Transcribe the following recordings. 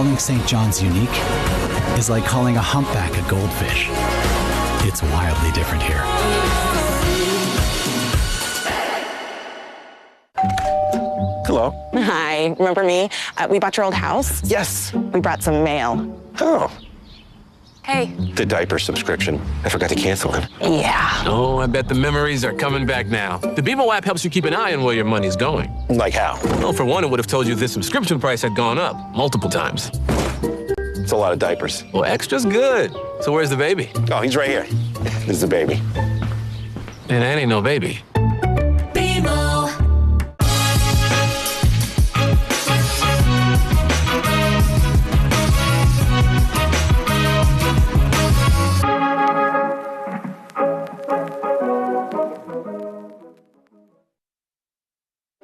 Calling St. John's unique is like calling a humpback a goldfish. It's wildly different here. Hello. Hi, remember me? We bought your old house. Yes. We brought some mail. Oh. Hey. The diaper subscription. I forgot to cancel it. Yeah. Oh, I bet the memories are coming back now. The BMO app helps you keep an eye on where your money's going. Like how? Well, for one, it would have told you this subscription price had gone up multiple times. It's a lot of diapers. Well, extra's good. So where's the baby? Oh, he's right here. This is the baby. And that ain't no baby.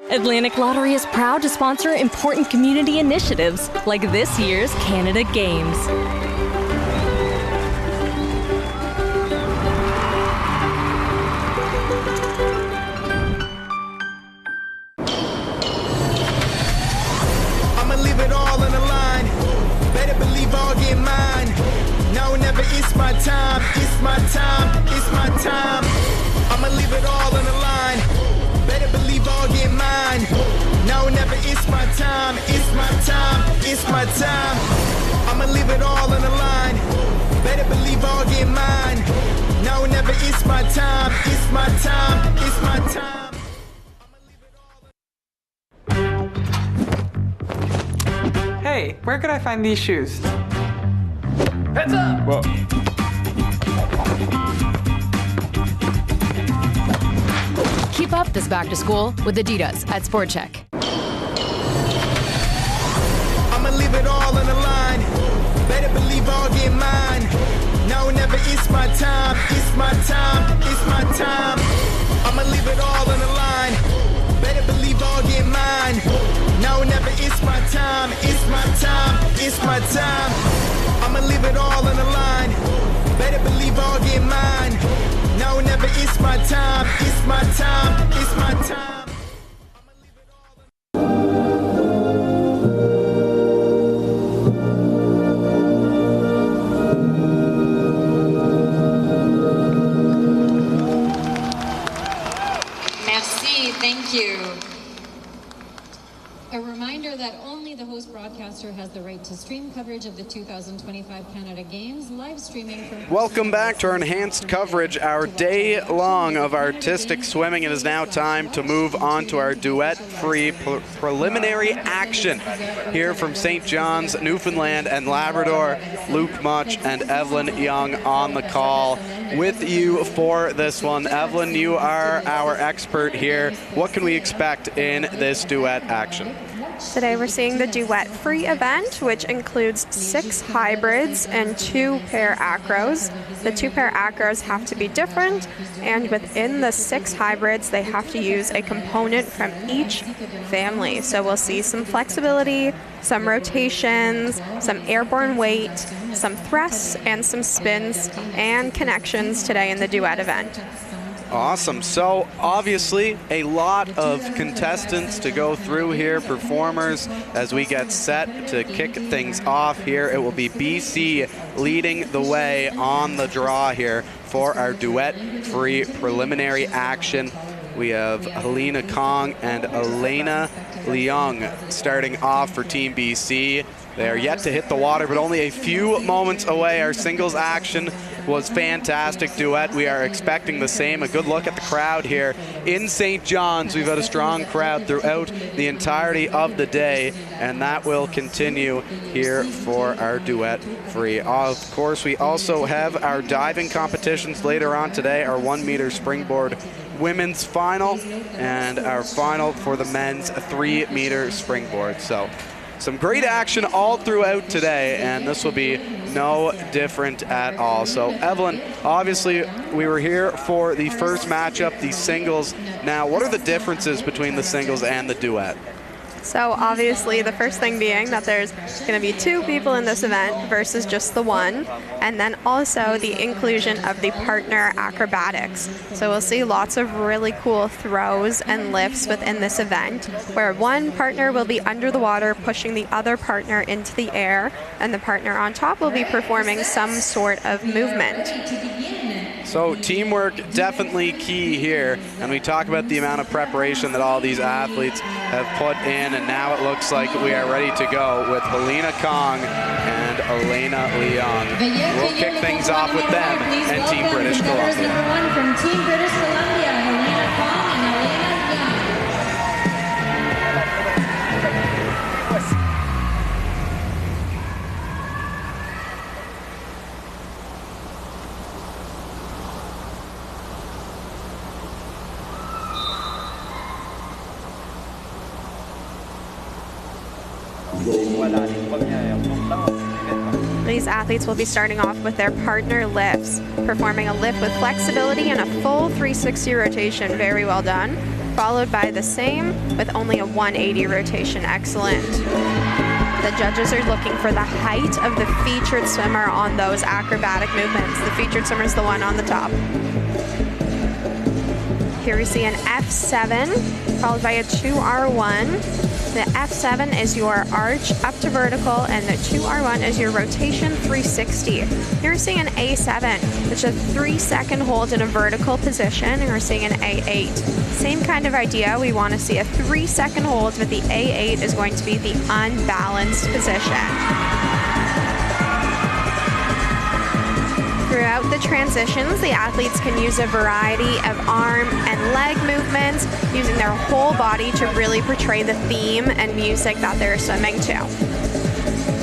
Atlantic Lottery is proud to sponsor important community initiatives like this year's Canada Games. I'ma leave it all on the line. Better believe I'll get mine. No, never, it's my time. It's my time. It's my time. I'ma leave it all on the line. Better believe I'll get mine. No, never, it's my time. It's my time. It's my time. I'ma leave it all on the line. Better believe I'll get mine. No, never, it's my time. It's my time. It's my time. Hey, where could I find these shoes? Heads up! Whoa. Keep up this back to school with Adidas at Sport Check. I'ma leave it all on the line. Better believe I'll get mine. No, never, it's my time. It's my time. It's my time. I'ma leave it all on the line. Better believe I'll get mine. No, never, it's my time. It's my time. It's my time. I'ma leave it all on the line. Better believe I'll get mine. No, never, it's my time. It's my time. It's my time. Merci, thank you. A reminder that only the host broadcaster has the right to stream coverage of the 2025 Canada Games, live streaming from... Welcome back to our enhanced coverage, our day long of artistic swimming. It is now time to move on to our duet-free preliminary action here from St. John's, Newfoundland and Labrador. Luke Much and Evelyn Young on the call with you for this one. Evelyn, you are our expert here. What can we expect in this duet action? Today we're seeing the duet-free event, which includes 6 hybrids and 2 pair acros. The 2 pair acros have to be different, and within the 6 hybrids, they have to use a component from each family. So we'll see some flexibility, some rotations, some airborne weight, some thrusts, and some spins and connections today in the duet event. Awesome. So obviously a lot of contestants to go through here, performers, as we get set to kick things off here. It will be BC leading the way on the draw here for our duet-free preliminary action. We have Helena Kong and Elena Leung starting off for Team BC. They are yet to hit the water, but only a few moments away. Our singles action was fantastic. Duet, we are expecting the same. A good look at the crowd here in St. John's. We've had a strong crowd throughout the entirety of the day, and that will continue here for our duet free. Of course, we also have our diving competitions later on today, our 1 meter springboard women's final, and our final for the men's 3 meter springboard. So some great action all throughout today, and this will be no different at all. So Evelyn, obviously we were here for the first matchup, the singles. Now, what are the differences between the singles and the duet? So obviously the first thing being that there's going to be 2 people in this event versus just the one, and then also the inclusion of the partner acrobatics. So we'll see lots of really cool throws and lifts within this event, where one partner will be under the water pushing the other partner into the air, and the partner on top will be performing some sort of movement. So teamwork definitely key here, and we talk about the amount of preparation that all these athletes have put in, and now it looks like we are ready to go with Helena Kong and Elena Leong. We'll kick things off with them and Team British Columbia. Number 1 from Team British Columbia, Helena Kong and Elena Leong. These athletes will be starting off with their partner lifts, performing a lift with flexibility and a full 360 rotation. Very well done. Followed by the same with only a 180 rotation. Excellent. The judges are looking for the height of the featured swimmer on those acrobatic movements. The featured swimmer is the one on the top. Here we see an F7 followed by a 2R1. The F7 is your arch up to vertical, and the 2R1 is your rotation 360. Here we're seeing an A7, which is a 3-second hold in a vertical position, and we're seeing an A8. Same kind of idea. We want to see a 3-second hold, but the A8 is going to be the unbalanced position. Throughout the transitions, the athletes can use a variety of arm and leg movements, using their whole body to really portray the theme and music that they're swimming to.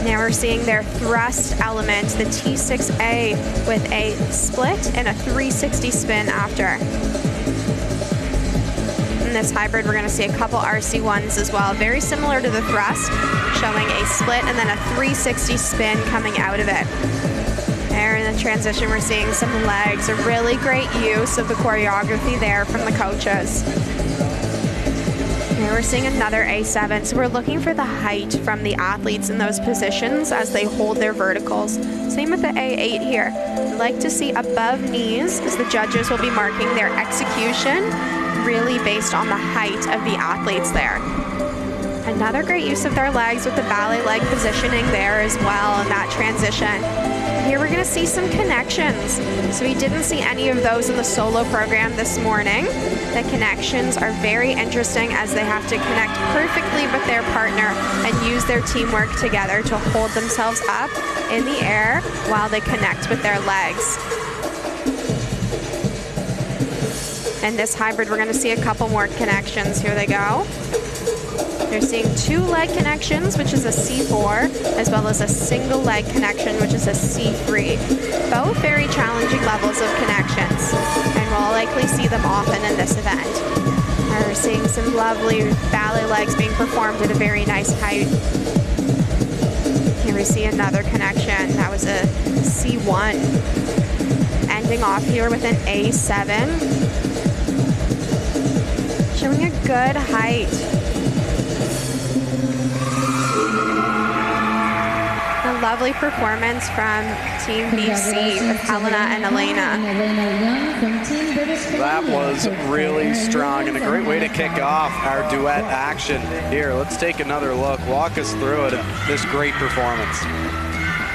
Now we're seeing their thrust element, the T6A, with a split and a 360 spin after. In this hybrid, we're going to see a couple RC1s as well, very similar to the thrust, showing a split and then a 360 spin coming out of it. There in the transition, we're seeing some legs, a really great use of the choreography there from the coaches. Here we're seeing another A7, so we're looking for the height from the athletes in those positions as they hold their verticals. Same with the A8 here. I'd like to see above knees, as the judges will be marking their execution, really based on the height of the athletes there. Another great use of their legs with the ballet leg positioning there as well in that transition. Here we're going to see some connections. So we didn't see any of those in the solo program this morning. The connections are very interesting as they have to connect perfectly with their partner and use their teamwork together to hold themselves up in the air while they connect with their legs. In this hybrid, we're going to see a couple more connections. Here they go. You're seeing 2 leg connections, which is a C4, as well as a single leg connection, which is a C3. Both very challenging levels of connections, and we'll likely see them often in this event. We're seeing some lovely ballet legs being performed at a very nice height. Here we see another connection. That was a C1. Ending off here with an A7. Showing a good height. A lovely performance from Team BC with Helena and Elena. That was really strong and a great way to kick off our duet action here. Let's take another look. Walk us through it, this great performance.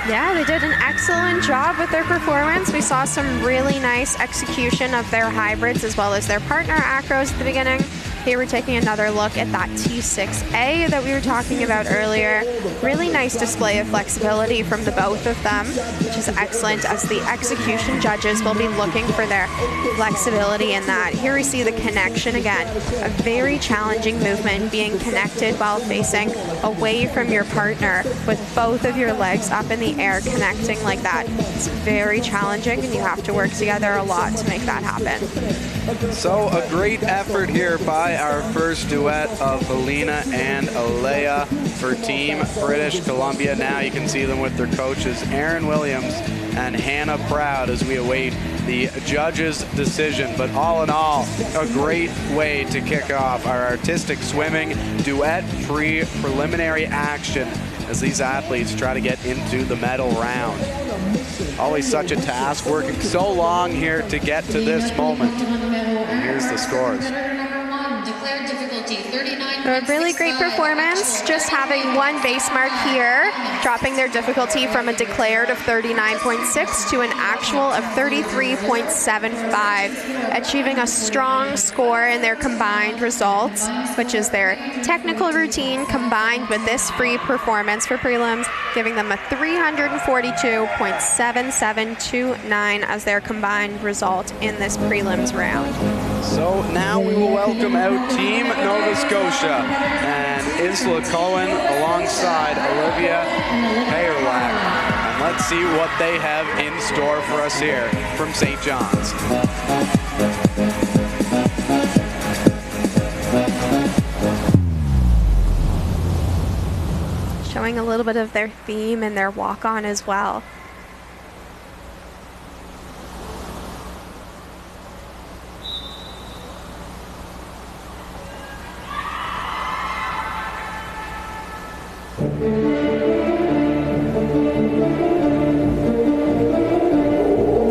Yeah, they did an excellent job with their performance. We saw some really nice execution of their hybrids as well as their partner acros at the beginning. Here we're taking another look at that T6A that we were talking about earlier. Really nice display of flexibility from the both of them, which is excellent as the execution judges will be looking for their flexibility in that. Here we see the connection again, a very challenging movement, being connected while facing away from your partner with both of your legs up in the air, connecting like that. It's very challenging and you have to work together a lot to make that happen. So a great effort here by by our first duet of Alina and Alea for Team British Columbia. Now you can see them with their coaches, Aaron Williams and Hannah Proud, as we await the judges' decision. But all in all, a great way to kick off our artistic swimming duet preliminary action as these athletes try to get into the medal round. Always such a task, working so long here to get to this moment. And here's the scores. A really great performance, just having one base mark here, dropping their difficulty from a declared of 39.6 to an actual of 33.75, achieving a strong score in their combined results, which is their technical routine combined with this free performance for prelims, giving them a 342.7729 as their combined result in this prelims round. So now we will welcome out Team Nova Scotia and Isla Cohen alongside Olivia Payerlack. And let's see what they have in store for us here from St. John's. Showing a little bit of their theme and their walk-on as well.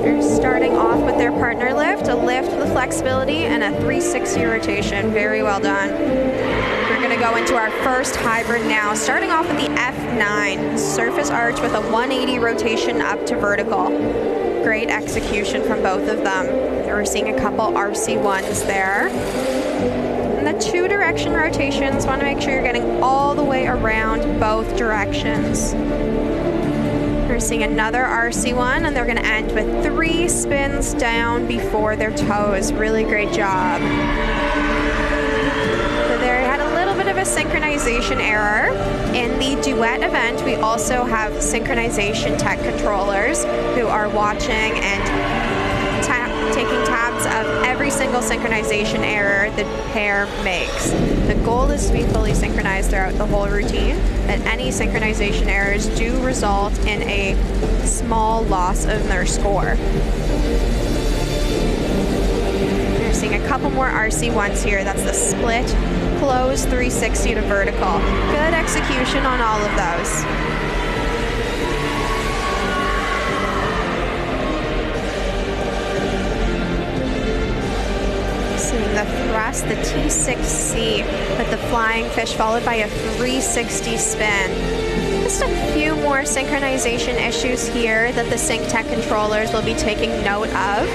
They're starting off with their partner lift, a lift with flexibility, and a 360 rotation. Very well done. We're going to go into our first hybrid now, starting off with the F9, surface arch with a 180 rotation up to vertical. Great execution from both of them. We're seeing a couple RC1s there. And the 2 direction rotations, want to make sure you're getting all the way around both directions. We're seeing another RC1, and they're going to end with 3 spins down before their toes. Really great job. So there, had a little bit of a synchronization error. In the duet event, we also have synchronization tech controllers who are watching and taking tabs of every single synchronization error the pair makes. The goal is to be fully synchronized throughout the whole routine, but any synchronization errors do result in a small loss of their score. You're seeing a couple more RC1s here. That's the split, close 360 to vertical. Good execution on all of those. Seeing the thrust, the T6C with the flying fish followed by a 360 spin. Just a few more synchronization issues here that the Sync Tech controllers will be taking note of.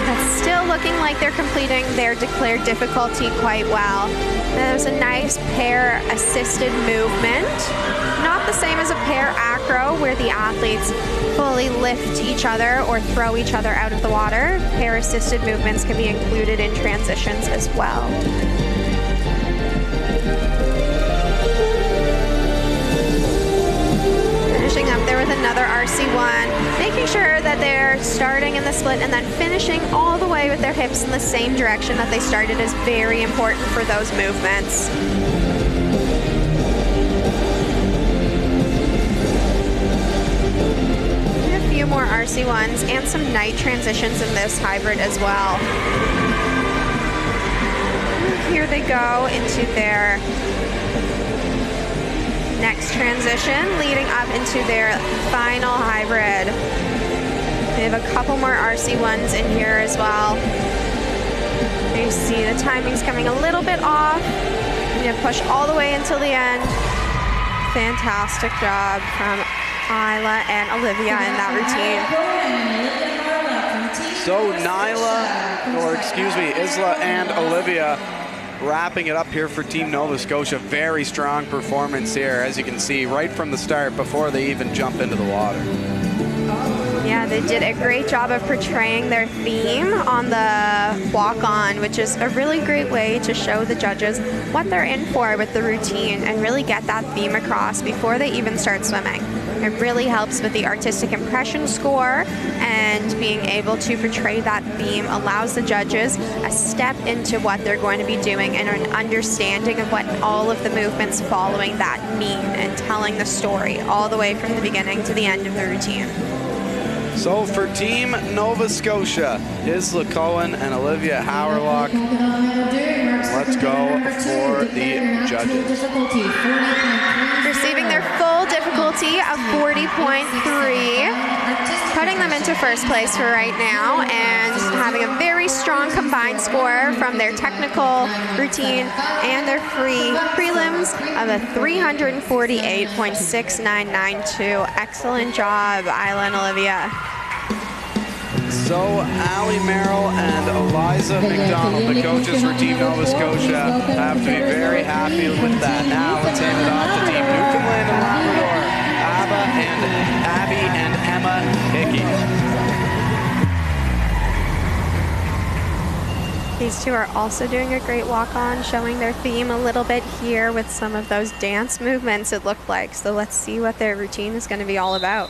That's still looking like they're completing their declared difficulty quite well. There's a nice pair assisted movement. Not the same as a pair acro where the athletes fully lift each other or throw each other out of the water. Pair assisted movements can be included in transitions as well. Finishing up there with another RC1, making sure that they're starting in the split and then finishing all the way with their hips in the same direction that they started is very important for those movements. A few more RC1s and some night transitions in this hybrid as well. Here they go into their next transition, leading up into their final hybrid. They have a couple more RC1s in here as well. You see the timing's coming a little bit off. You need to push all the way until the end. Fantastic job from Isla and Olivia in that routine. So Isla and Olivia wrapping it up here for Team Nova Scotia. Very strong performance here, as you can see, right from the start before they even jump into the water. Yeah, they did a great job of portraying their theme on the walk-on, which is a really great way to show the judges what they're in for with the routine and really get that theme across before they even start swimming. It really helps with the artistic impression score, and being able to portray that theme allows the judges a step into what they're going to be doing and an understanding of what all of the movements following that mean, and telling the story all the way from the beginning to the end of the routine. So for Team Nova Scotia, Isla Cohen and Olivia Howerlock, let's go for the judges. Receiving their full difficulty of 40.3, putting them into first place for right now, and having a very strong combined score from their technical routine and their free prelims of a 348.6992. Excellent job, Isla and Olivia. So Ali Merrill and Eliza McDonald, the coaches for Team Nova Scotia, have to be very happy with that. Now let's hand it off to Team Newfoundland and Labrador, Abby and Emma Hickey. These two are also doing a great walk-on, showing their theme a little bit here with some of those dance movements it looked like. So let's see what their routine is going to be all about.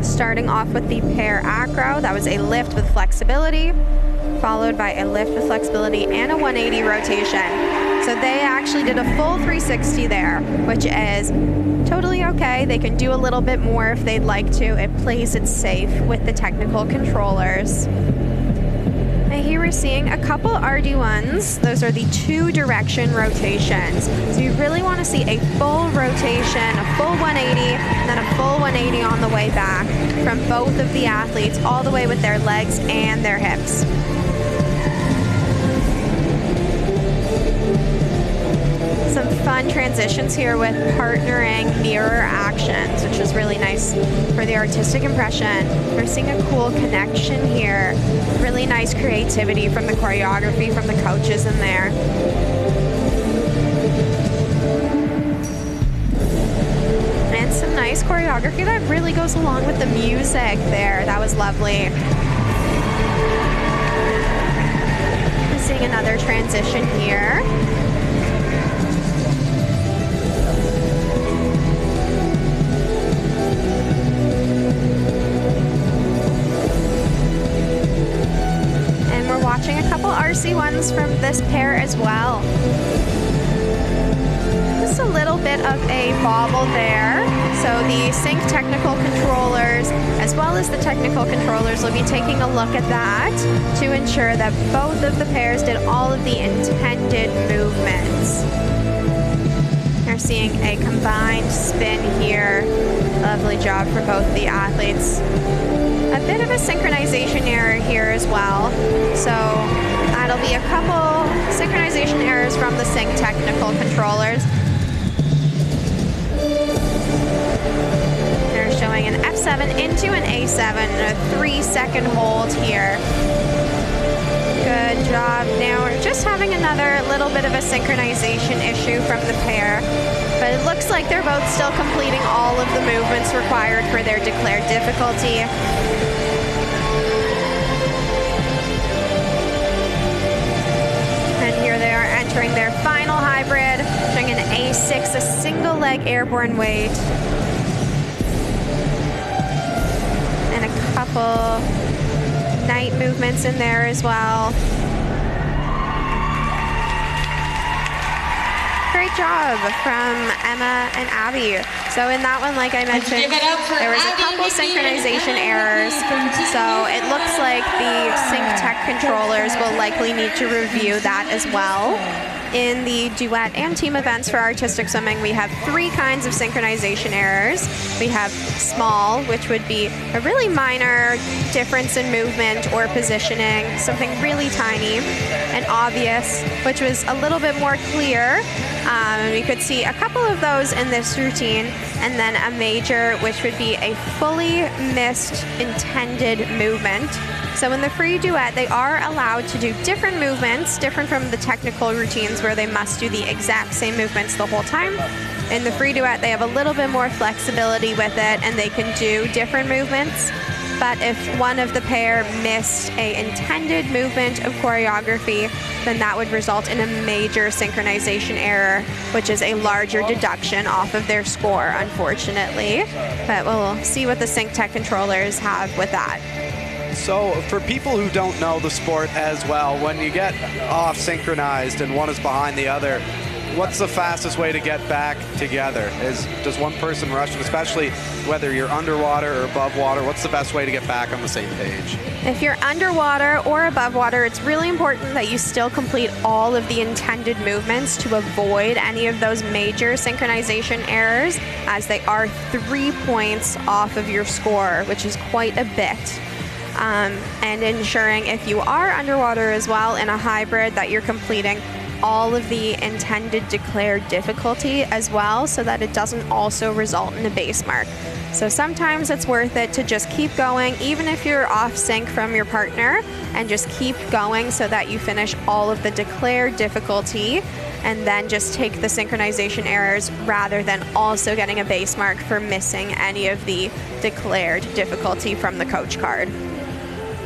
Starting off with the pair acro, that was a lift with flexibility, followed by a lift with flexibility and a 180 rotation. So they actually did a full 360 there, which is totally okay. They can do a little bit more if they'd like to. It plays it safe with the technical controllers. And here we're seeing a couple RD1s. Those are the 2-direction rotations. So you really want to see a full rotation, a full 180, and then a full 180 on the way back from both of the athletes, all the way with their legs and their hips. Some fun transitions here with partnering mirror actions, which is really nice for the artistic impression. We're seeing a cool connection here. Really nice creativity from the choreography from the coaches in there. And some nice choreography that really goes along with the music there. That was lovely. We're seeing another transition here. Watching a couple RC1s from this pair as well. Just a little bit of a bobble there. So the sync technical controllers, as well as the technical controllers, will be taking a look at that to ensure that both of the pairs did all of the intended movements. We're seeing a combined spin here. Lovely job for both the athletes. A bit of a synchronization error here as well. So that'll be a couple synchronization errors from the sync technical controllers. They're showing an F7 into an A7, a 3-second hold here. Good job. Now we're just having another little bit of a synchronization issue from the pair, but it looks like they're both still completing all of the movements required for their declared difficulty. And here they are entering their final hybrid, showing an A6, a single leg airborne weight. And a couple night movements in there as well. Great job from Emma and Abby. So in that one, like I mentioned, there was a couple synchronization errors. So it looks like the sync tech controllers will likely need to review that as well. In the duet and team events for artistic swimming, we have 3 kinds of synchronization errors. We have small, which would be a really minor difference in movement or positioning, something really tiny, and obvious, which was a little bit more clear. We could see a couple of those in this routine, and then a major, which would be a fully missed intended movement. So in the free duet, they are allowed to do different movements, different from the technical routines where they must do the exact same movements the whole time. In the free duet, they have a little bit more flexibility with it, and they can do different movements. But if one of the pair missed a intended movement of choreography, then that would result in a major synchronization error, which is a larger deduction off of their score, unfortunately. But we'll see what the Sync Tech controllers have with that. So for people who don't know the sport as well, when you get off synchronized and one is behind the other, what's the fastest way to get back together? Does one person rush, especially whether you're underwater or above water, what's the best way to get back on the same page? If you're underwater or above water, it's really important that you still complete all of the intended movements to avoid any of those major synchronization errors, as they are 3 points off of your score, which is quite a bit. And ensuring if you are underwater as well in a hybrid that you're completing all of the intended declared difficulty as well, so that it doesn't also result in a base mark. So sometimes it's worth it to just keep going, even if you're off sync from your partner, and just keep going so that you finish all of the declared difficulty, and then just take the synchronization errors rather than also getting a base mark for missing any of the declared difficulty from the coach card.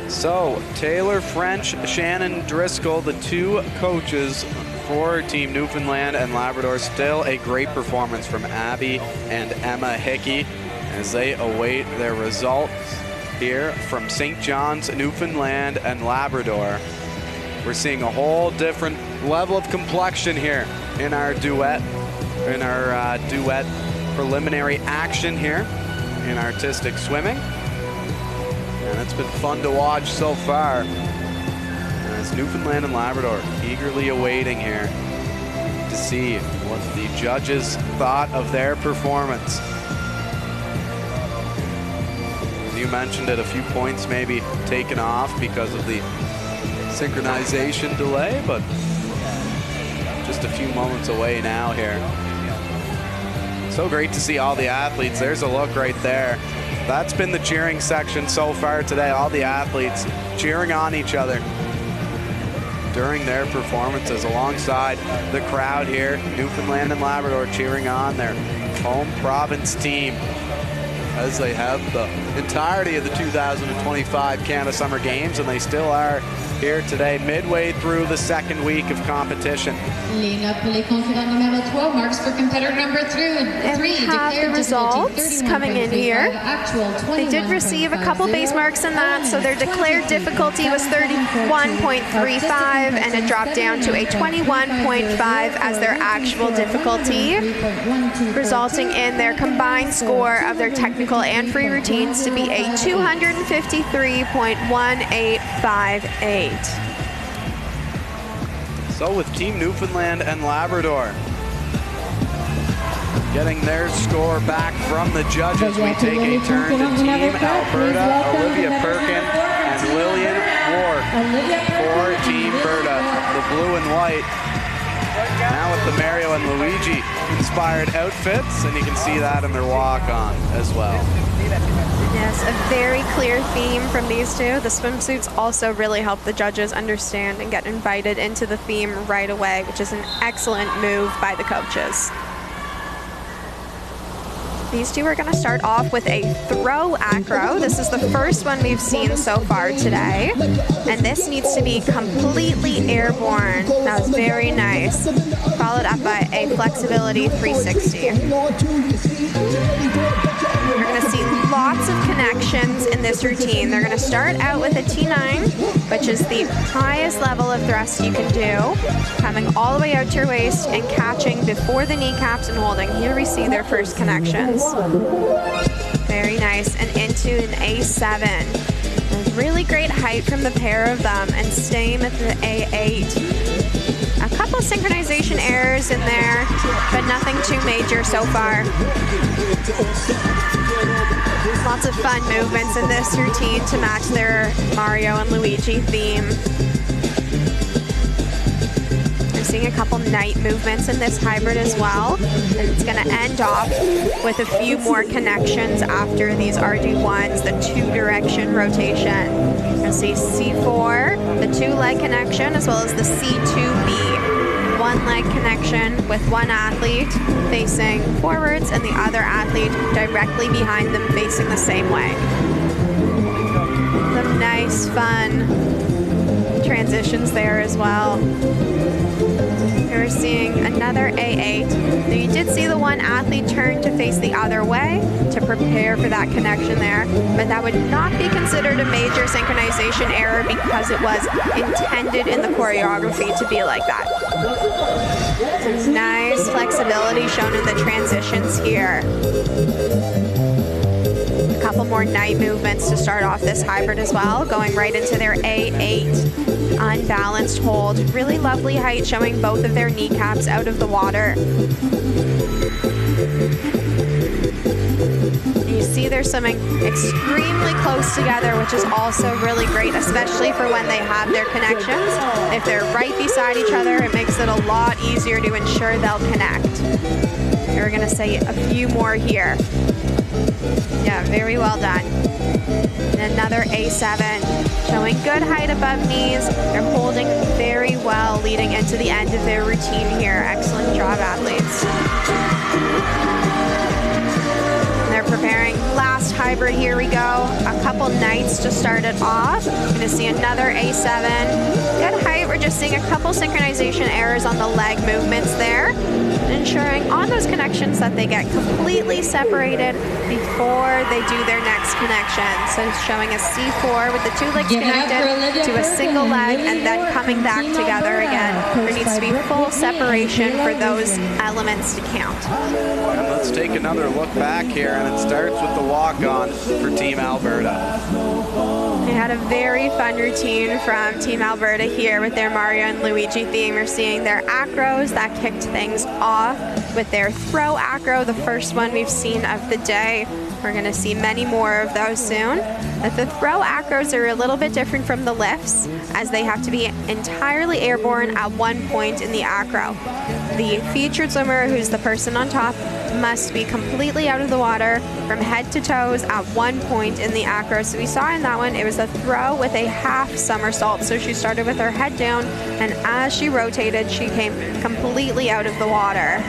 So Taylor French, Shannon Driscoll, the two coaches for Team Newfoundland and Labrador. Still a great performance from Abby and Emma Hickey as they await their results here from St. John's, Newfoundland and Labrador. We're seeing a whole different level of complexion here in our duet, duet preliminary action here in artistic swimming. And it's been fun to watch so far as Newfoundland and Labrador eagerly awaiting here to see what the judges thought of their performance. As you mentioned it, a few points maybe taken off because of the synchronization delay, but just a few moments away now here. So great to see all the athletes. There's a look right there. That's been the cheering section so far today. All the athletes cheering on each other during their performances alongside the crowd here. Newfoundland and Labrador cheering on their home province team as they have the entirety of the 2025 Canada Summer Games, and they still are here today, midway through the second week of competition. And we have the results coming in here. They did receive a couple base marks in that, so their declared difficulty was 31.35, and it dropped down to a 21.5 as their actual difficulty, resulting in their combined score of their technical and free routines to be a 253.1858. So with Team Newfoundland and Labrador getting their score back from the judges, we take a turn to Team Alberta. Olivia Perkin and Lillian Ward for Team Berta, the blue and white. Now with the Mario and Luigi inspired outfits, and you can see that in their walk-on as well. Yes, a very clear theme from these two. The swimsuits also really help the judges understand and get invited into the theme right away, which is an excellent move by the coaches. These two are going to start off with a throw acro. This is the first one we've seen so far today, and this needs to be completely airborne. That was very nice. Followed up by a flexibility 360. You're going to see lots of connections in this routine. They're going to start out with a T9, which is the highest level of thrust you can do, coming all the way out to your waist and catching before the kneecaps and holding. Here we see their first connections. Very nice, and into an A7. A really great height from the pair of them, and same at the A8. A couple synchronization errors in there, but nothing too major so far. Lots of fun movements in this routine to match their Mario and Luigi theme. seeing a couple night movements in this hybrid as well. And it's going to end off with a few more connections after these RD1s, the 2-direction rotation. You'll see C4, the 2-leg connection, as well as the C2B, 1-leg connection with one athlete facing forwards and the other athlete directly behind them facing the same way. Some nice, fun transitions there as well. We're seeing another A8. Now you did see the one athlete turn to face the other way to prepare for that connection there, but that would not be considered a major synchronization error because it was intended in the choreography to be like that. Some nice flexibility shown in the transitions here. A couple more night movements to start off this hybrid as well, going right into their A8. Unbalanced hold, really lovely height, showing both of their kneecaps out of the water. You see they're swimming extremely close together, which is also really great, especially for when they have their connections. If they're right beside each other, it makes it a lot easier to ensure they'll connect. We're gonna say a few more here. Yeah, very well done. And another A7, showing good height above knees. They're holding very well leading into the end of their routine here. Excellent job, athletes. They're preparing last hybrid. Here we go. A couple nights to start it off. Going to see another A7. Good height. We're just seeing a couple synchronization errors on the leg movements there. Ensuring on those connections that they get completely separated before they do their next connection. So showing a C4 with the 2 legs connected to a single leg and then coming back together again. There needs to be full separation for those elements to count. And let's take another look back here, and it starts with the walk-on for Team Alberta. They had a very fun routine from Team Alberta here with their Mario and Luigi theme. We're seeing their acros that kicked things off with their throw acro, the first one we've seen of the day. We're going to see many more of those soon. But the throw acros are a little bit different from the lifts, as they have to be entirely airborne at one point in the acro. The featured swimmer, who's the person on top, must be completely out of the water from head to toes at one point in the acro. So we saw in that one, it was a throw with a half somersault. So she started with her head down, and as she rotated, she came completely out of the water.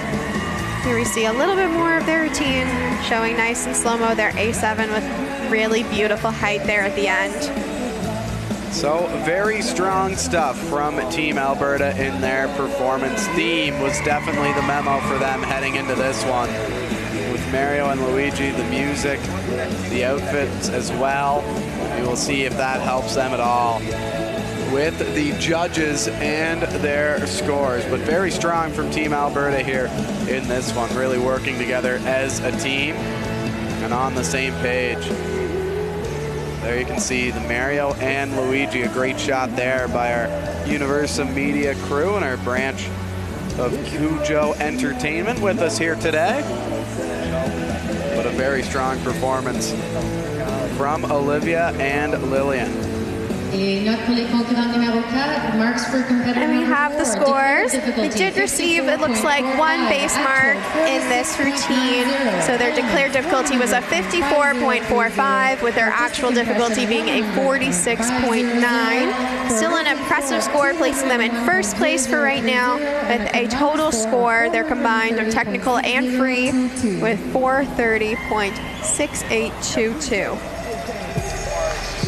Here we see a little bit more of their routine, showing nice and slow-mo their A7 with really beautiful height there at the end. So very strong stuff from Team Alberta in their performance. Theme was definitely the memo for them heading into this one. With Mario and Luigi, the music, the outfits as well. We will see if that helps them at all with the judges and their scores. But very strong from Team Alberta here in this one, really working together as a team and on the same page. There you can see the Mario and Luigi, a great shot there by our Universum Media crew and our branch of Cujo Entertainment with us here today. But a very strong performance from Olivia and Lillian. And we have the scores. They did receive, it looks like, 1 base mark in this routine. So their declared difficulty was a 54.45, with their actual difficulty being a 46.9. Still an impressive score, placing them in first place for right now, with a total score, their combined of technical and free, with 430.6822.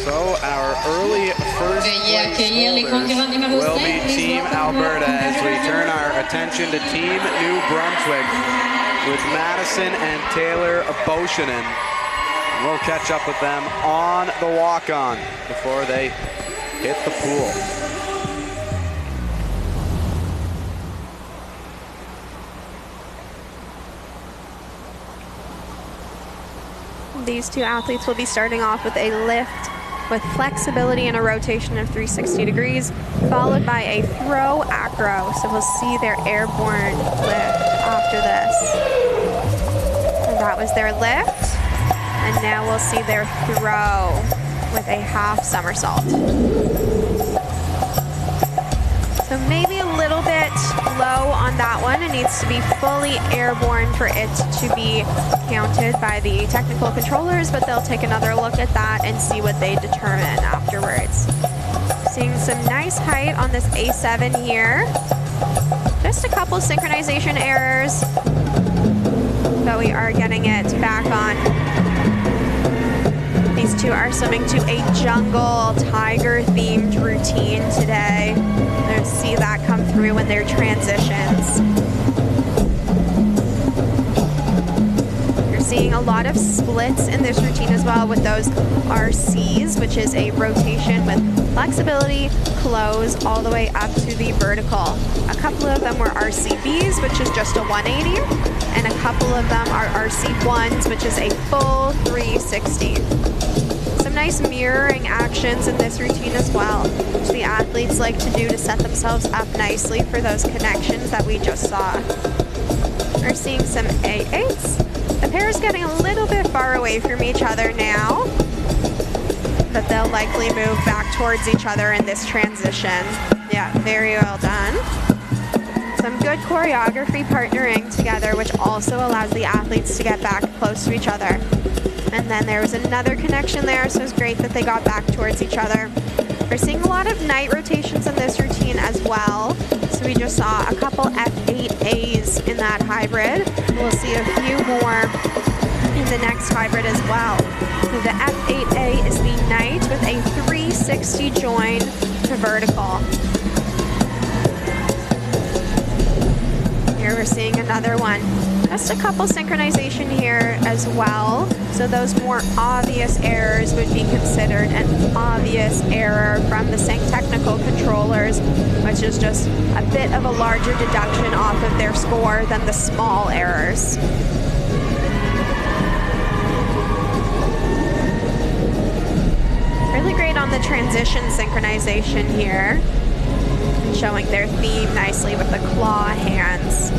So our early first place holders will be Team Alberta as we turn our attention to Team New Brunswick with Madison and Taylor Boschenin. We'll catch up with them on the walk-on before they hit the pool. These two athletes will be starting off with a lift with flexibility and a rotation of 360 degrees, followed by a throw acro. So we'll see their airborne lift after this. And that was their lift. And now we'll see their throw with a half somersault. So maybe a little bit low on that one. It needs to be fully airborne for it to be counted by the technical controllers, but they'll take another look at that and see what they determine afterwards. Seeing some nice height on this A7 here. Just a couple synchronization errors, but we are getting it back on. These two are swimming to a jungle tiger-themed routine today. You'll see that come through in their transitions. You're seeing a lot of splits in this routine as well with those RCs, which is a rotation with flexibility, close, all the way up to the vertical. A couple of them were RCBs, which is just a 180, and a couple of them are RC1s, which is a full 360. Some nice mirroring actions in this routine as well, which the athletes like to do to set themselves up nicely for those connections that we just saw. We're seeing some A8s. The pair is getting a little bit far away from each other now, but they'll likely move back towards each other in this transition. Yeah, very well done. Some good choreography partnering together, which also allows the athletes to get back close to each other. And then there was another connection there, so it's great that they got back towards each other. We're seeing a lot of night rotations in this routine as well. So we just saw a couple F8As in that hybrid. We'll see a few more in the next hybrid as well. So the F8A is the night with a 360 join to vertical. Here we're seeing another one. Just a couple synchronization here as well. So those more obvious errors would be considered an obvious error from the sync technical controllers, which is just a bit of a larger deduction off of their score than the small errors. Really great on the transition synchronization here. Showing their theme nicely with the claw hands.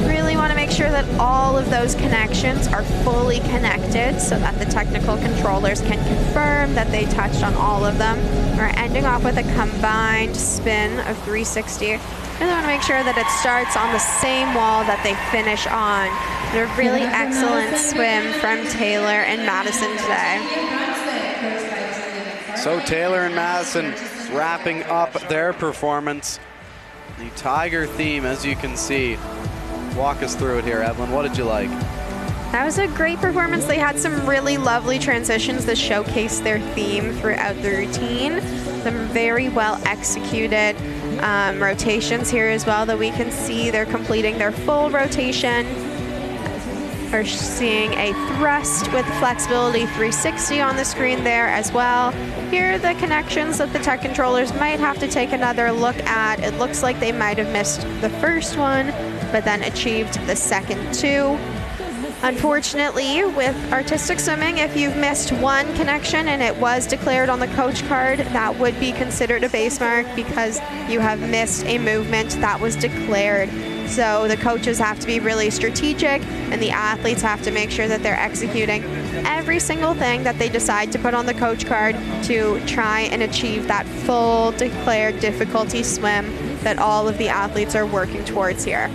Really want to make sure that all of those connections are fully connected so that the technical controllers can confirm that they touched on all of them. We're ending off with a combined spin of 360. Really want to make sure that it starts on the same wall that they finish on. A really excellent swim from Taylor and Madison today. So Taylor and Madison wrapping up their performance. The tiger theme, as you can see. Walk us through it here, Evelyn. What did you like? That was a great performance. They had some really lovely transitions that showcased their theme throughout the routine. Some very well executed rotations here as well that we can see. They're completing their full rotation. We're seeing a thrust with flexibility 360 on the screen there as well. Here are the connections that the tech controllers might have to take another look at. It looks like they might have missed the first one, but then achieved the second two. Unfortunately, with artistic swimming, if you've missed one connection and it was declared on the coach card, that would be considered a base mark because you have missed a movement that was declared. So the coaches have to be really strategic and the athletes have to make sure that they're executing every single thing that they decide to put on the coach card to try and achieve that full declared difficulty swim that all of the athletes are working towards here.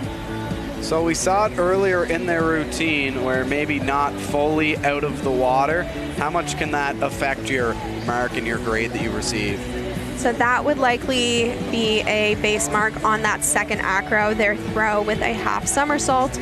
So we saw it earlier in their routine where maybe not fully out of the water. How much can that affect your mark and your grade that you receive? So that would likely be a base mark on that second acro, their throw with a half somersault.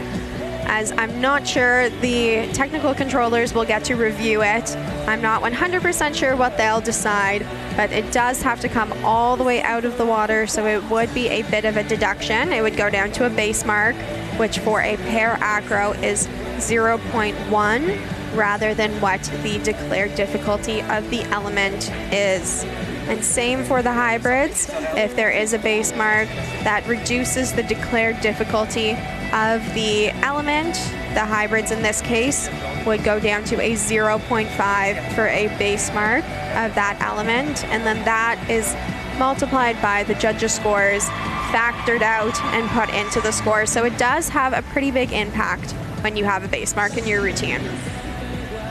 As I'm not sure the technical controllers will get to review it. I'm not 100% sure what they'll decide, but it does have to come all the way out of the water, so it would be a bit of a deduction. It would go down to a base mark, which for a pair acro is 0.1 rather than what the declared difficulty of the element is. And same for the hybrids. If there is a base mark, that reduces the declared difficulty of the element. The hybrids in this case would go down to a 0.5 for a base mark of that element. And then that is multiplied by the judges' scores, factored out and put into the score. So it does have a pretty big impact when you have a base mark in your routine.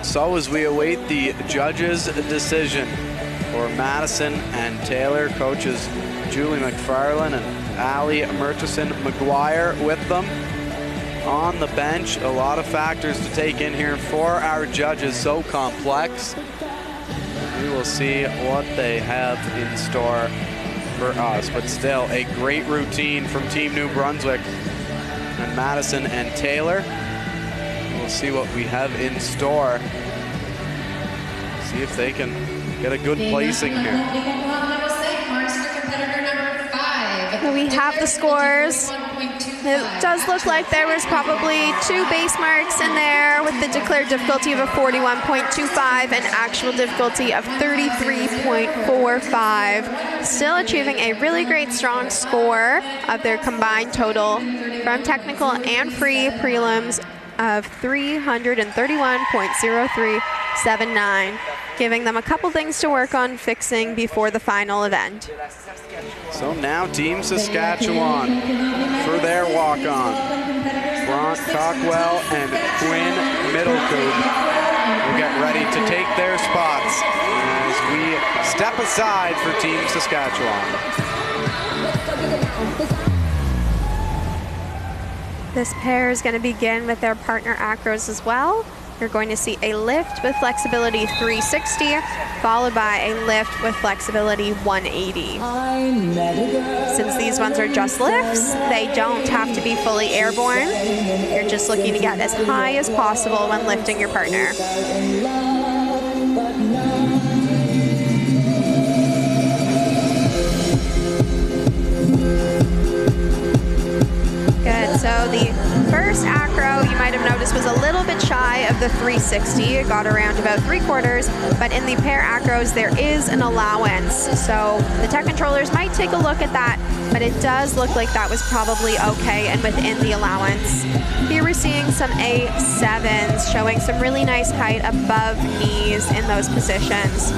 So as we await the judges' decision for Madison and Taylor, coaches Julie McFarlane and Allie Murchison-McGuire with them on the bench. A lot of factors to take in here for our judges, so complex. We will see what they have in store for us, but still a great routine from Team New Brunswick and Madison and Taylor. We'll see what we have in store. See if they can get a good placing here. We have the scores. It does look like there was probably 2 base marks in there, with the declared difficulty of a 41.25 and actual difficulty of 33.45. Still achieving a really great strong score of their combined total from technical and free prelims of 331.0379, giving them a couple things to work on fixing before the final event. So now Team Saskatchewan for their walk-on. Bront Cockwell and Quinn Middlecoop will get ready to take their spots as we step aside for Team Saskatchewan. This pair is going to begin with their partner acros as well. You're going to see a lift with flexibility 360, followed by a lift with flexibility 180. Since these ones are just lifts, they don't have to be fully airborne. You're just looking to get as high as possible when lifting your partner. Good, so the first acro you might have noticed was a little bit shy of the 360. It got around about 3/4, but in the pair acros there is an allowance. So the tech controllers might take a look at that, but it does look like that was probably okay and within the allowance. Here we're seeing some A7s showing some really nice height above knees in those positions.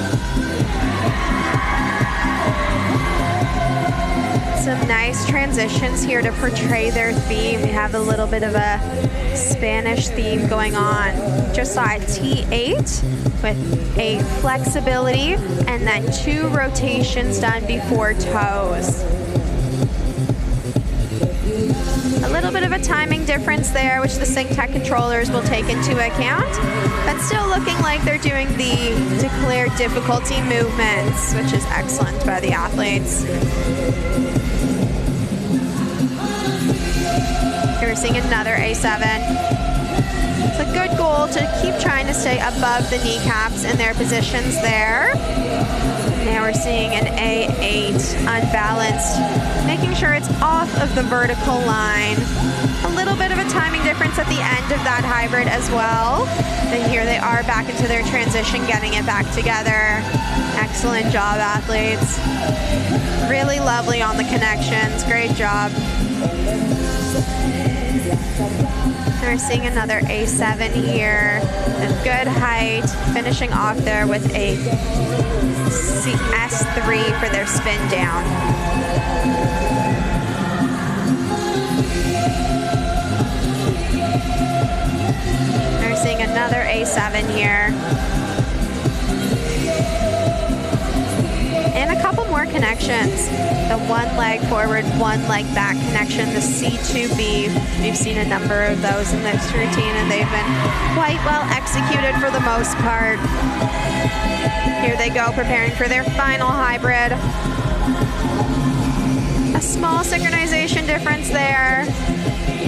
Some nice transitions here to portray their theme. We have a little bit of a Spanish theme going on. Just saw a T8 with a flexibility and then 2 rotations done before toes. A little bit of a timing difference there, which the Sync Tech controllers will take into account, but still looking like they're doing the declared difficulty movements, which is excellent by the athletes. Here we're seeing another A7. It's a good goal to keep trying to stay above the kneecaps in their positions there. Now we're seeing an A8 unbalanced, making sure it's off of the vertical line. A little bit of a timing difference at the end of that hybrid as well. And here they are back into their transition, getting it back together. Excellent job, athletes. Really lovely on the connections. Great job. And we're seeing another A7 here. A good height, finishing off there with a S3 for their spin down. And we're seeing another A7 here. And a couple more connections. The 1 leg forward, 1 leg back connection, the C2B. We've seen a number of those in this routine and they've been quite well executed for the most part. Here they go, preparing for their final hybrid. A small synchronization difference there.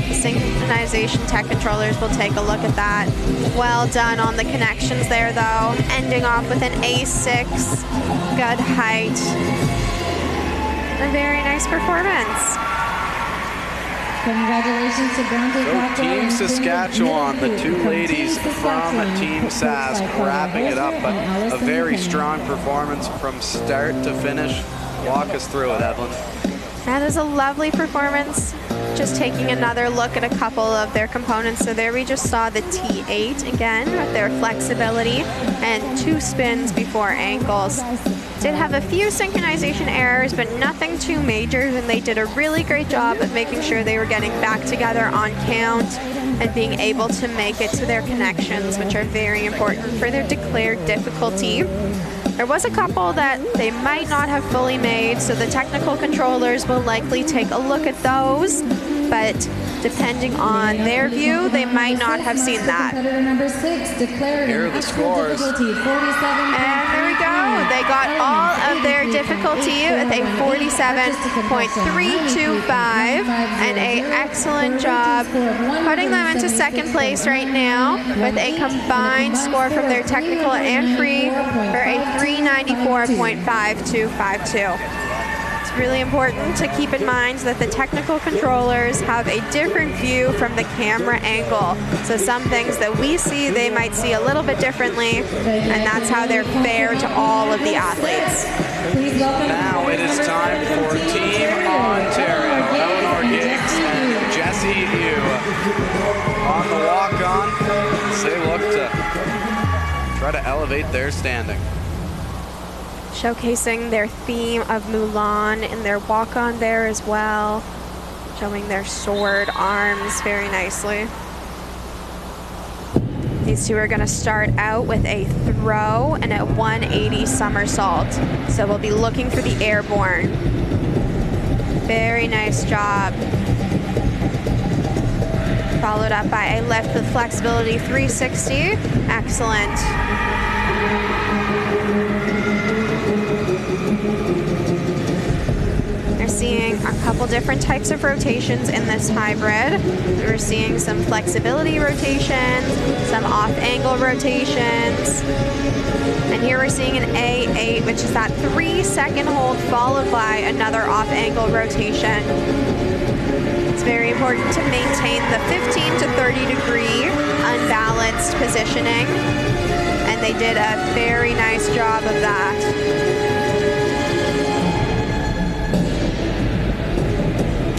The synchronization tech controllers will take a look at that. Well done on the connections there though. Ending off with an A6. Good height. A very nice performance. Congratulations to Bronte Cockwell. So Team Saskatchewan, the 2 ladies from Team Sask, wrapping it up, but a very strong performance from start to finish. Walk us through it, Evelyn. That is a lovely performance. Just taking another look at a couple of their components. So there we just saw the T8 again with their flexibility and 2 spins before ankles. Did have a few synchronization errors, but nothing too major, and they did a really great job of making sure they were getting back together on count and being able to make it to their connections, which are very important for their declared difficulty. There was a couple that they might not have fully made, so the technical controllers will likely take a look at those, but depending on their view, they might not have seen that. Here are the scores. And there we go. They got all of their difficulty with a 47.325 and an excellent job putting them into second place right now with a combined score from their technical and free for a 394.5252. It's really important to keep in mind that the technical controllers have a different view from the camera angle. So some things that we see, they might see a little bit differently, and that's how they're fair to all of the athletes. Now it is time for Team Ontario. Eleanor Giggs and Jessie Yu on the walk-on as they look to try to elevate their standing. Showcasing their theme of Mulan in their walk-on there as well, showing their sword arms very nicely. These two are going to start out with a throw and a 180 somersault. So we'll be looking for the airborne. Very nice job. Followed up by a lift with flexibility 360. Excellent. We're seeing a couple different types of rotations in this hybrid. We're seeing some flexibility rotations, some off-angle rotations, and here we're seeing an A8, which is that 3-second hold followed by another off-angle rotation. It's very important to maintain the 15 to 30 degree unbalanced positioning, and they did a very nice job of that.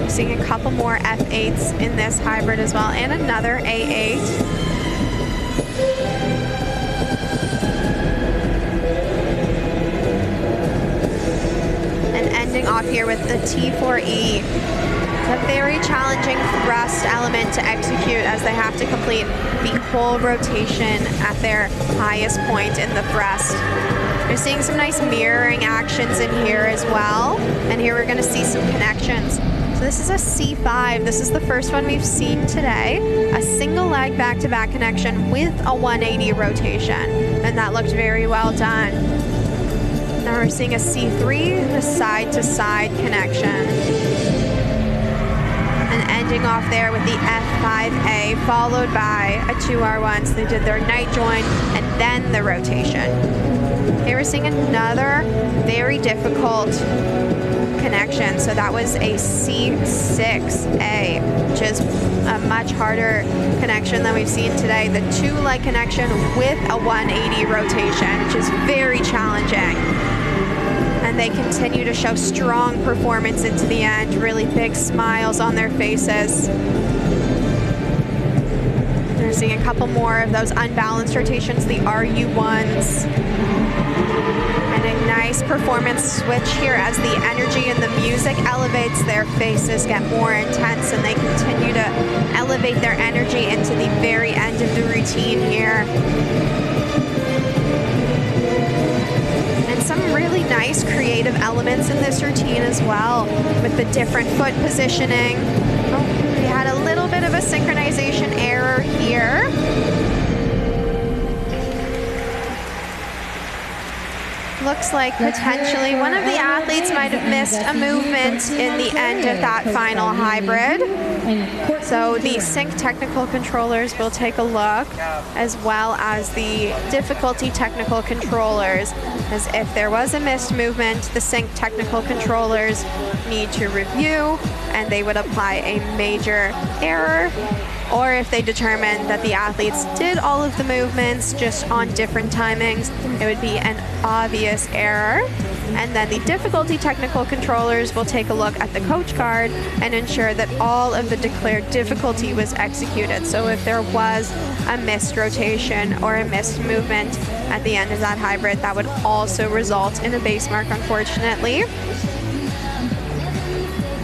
Seeing a couple more F8s in this hybrid as well, and another A8. And ending off here with the T4E. It's a very challenging thrust element to execute as they have to complete the whole rotation at their highest point in the thrust. We're seeing some nice mirroring actions in here as well. And here we're going to see some connections. So this is a C5. This is the first one we've seen today. A single leg back-to-back connection with a 180 rotation. And that looked very well done. Now we're seeing a C3, the side-to-side connection. And ending off there with the F5A, followed by a 2R1. So they did their night join and then the rotation. Here we're seeing another very difficult connection. So that was a C6A, which is a much harder connection than we've seen today. The 2-leg connection with a 180 rotation, which is very challenging. And they continue to show strong performance into the end, really big smiles on their faces. We're seeing a couple more of those unbalanced rotations, the RU1s. And a nice performance switch here as the energy and the music elevates, their faces get more intense and they continue to elevate their energy into the very end of the routine here. And some really nice creative elements in this routine as well, with the different foot positioning. Oh, we had a little bit of a synchronization error here. Looks like potentially one of the athletes might have missed a movement in the end of that final hybrid. So the sync technical controllers will take a look, as well as the difficulty technical controllers, as if there was a missed movement, the sync technical controllers need to review, and they would apply a major error or if they determine that the athletes did all of the movements just on different timings, it would be an obvious error. And then the difficulty technical controllers will take a look at the coach card and ensure that all of the declared difficulty was executed. So if there was a missed rotation or a missed movement at the end of that hybrid, that would also result in a base mark, unfortunately.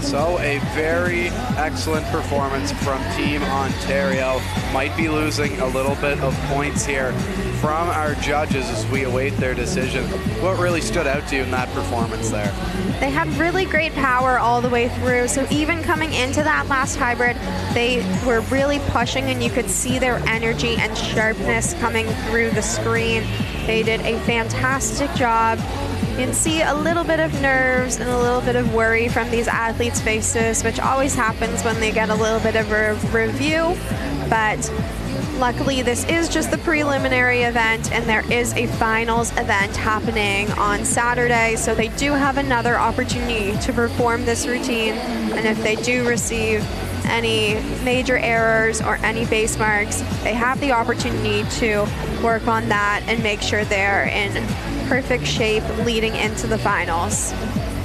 So a very excellent performance from Team Ontario. Might be losing a little bit of points here from our judges as we await their decision. What really stood out to you in that performance there? They had really great power all the way through. So even coming into that last hybrid, they were really pushing and you could see their energy and sharpness coming through the screen. They did a fantastic job. You can see a little bit of nerves and a little bit of worry from these athletes' faces, which always happens when they get a little bit of a review. But luckily, this is just the preliminary event, and there is a finals event happening on Saturday. So they do have another opportunity to perform this routine. And if they do receive any major errors or any base marks, they have the opportunity to work on that and make sure they're in perfect shape leading into the finals.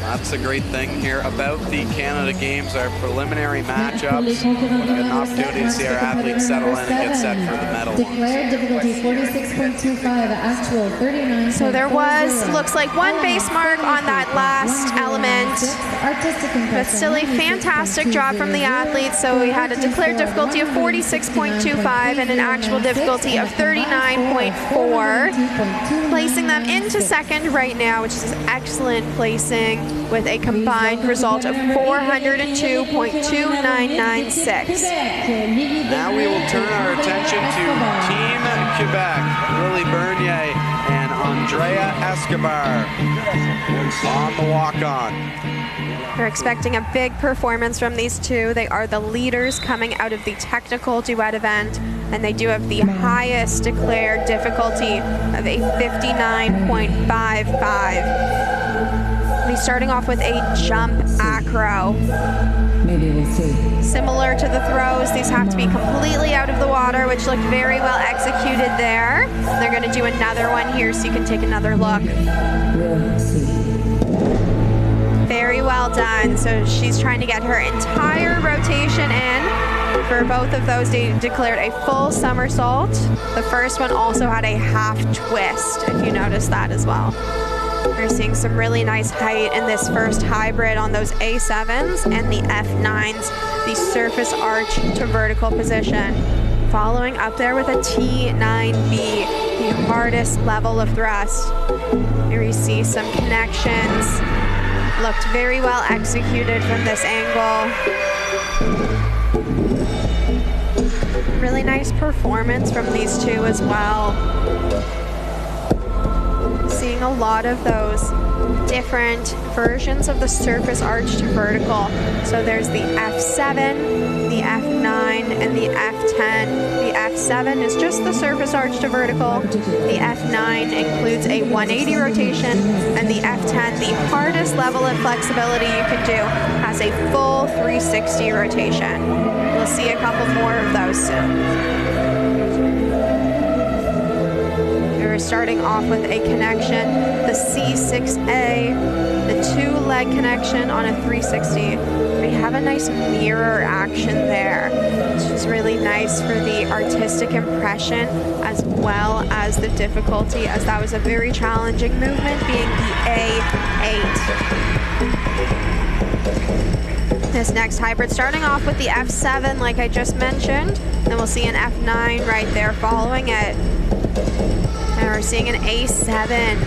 That's a great thing here about the Canada Games, our preliminary matchups. An opportunity to see our athletes settle in and get set for the medal. Declared difficulty 46.25, actual 39. So there was, looks like one base mark on that last element, but still a fantastic job from the athletes. So we had a declared difficulty of 46.25 and an actual difficulty of 39.4, placing them into second right now, which is excellent placing, with a combined result of 402.2996. Now we will turn our attention to Team Quebec. Willie Bernier and Andrea Escobar on the walk-on. We're expecting a big performance from these two. They are the leaders coming out of the technical duet event, and they do have the highest declared difficulty of a 59.55. We'll be starting off with a jump acro. Maybe we'll see. Similar to the throws, these have to be completely out of the water, which looked very well executed there. They're going to do another one here so you can take another look. We'll see. Very well done. So she's trying to get her entire rotation in. For both of those, they declared a full somersault. The first one also had a half twist, if you noticed that as well. We're seeing some really nice height in this first hybrid on those A7s and the F9s, the surface arch to vertical position. Following up there with a T9B, the hardest level of thrust. Here we see some connections. Looked very well executed from this angle. Really nice performance from these two as well. Seeing a lot of those different versions of the surface arch to vertical. So there's the F7, the F9, and the F10. The F7 is just the surface arch to vertical. The F9 includes a 180 rotation, and the F10, the hardest level of flexibility you can do, has a full 360 rotation. We'll see a couple more of those soon. We're starting off with a connection, the C6A, the two-leg connection on a 360. We have a nice mirror action there, which is really nice for the artistic impression as well as the difficulty, as that was a very challenging movement, being the A8. This next hybrid starting off with the F7, like I just mentioned, then we'll see an F9 right there following it. And we're seeing an A7.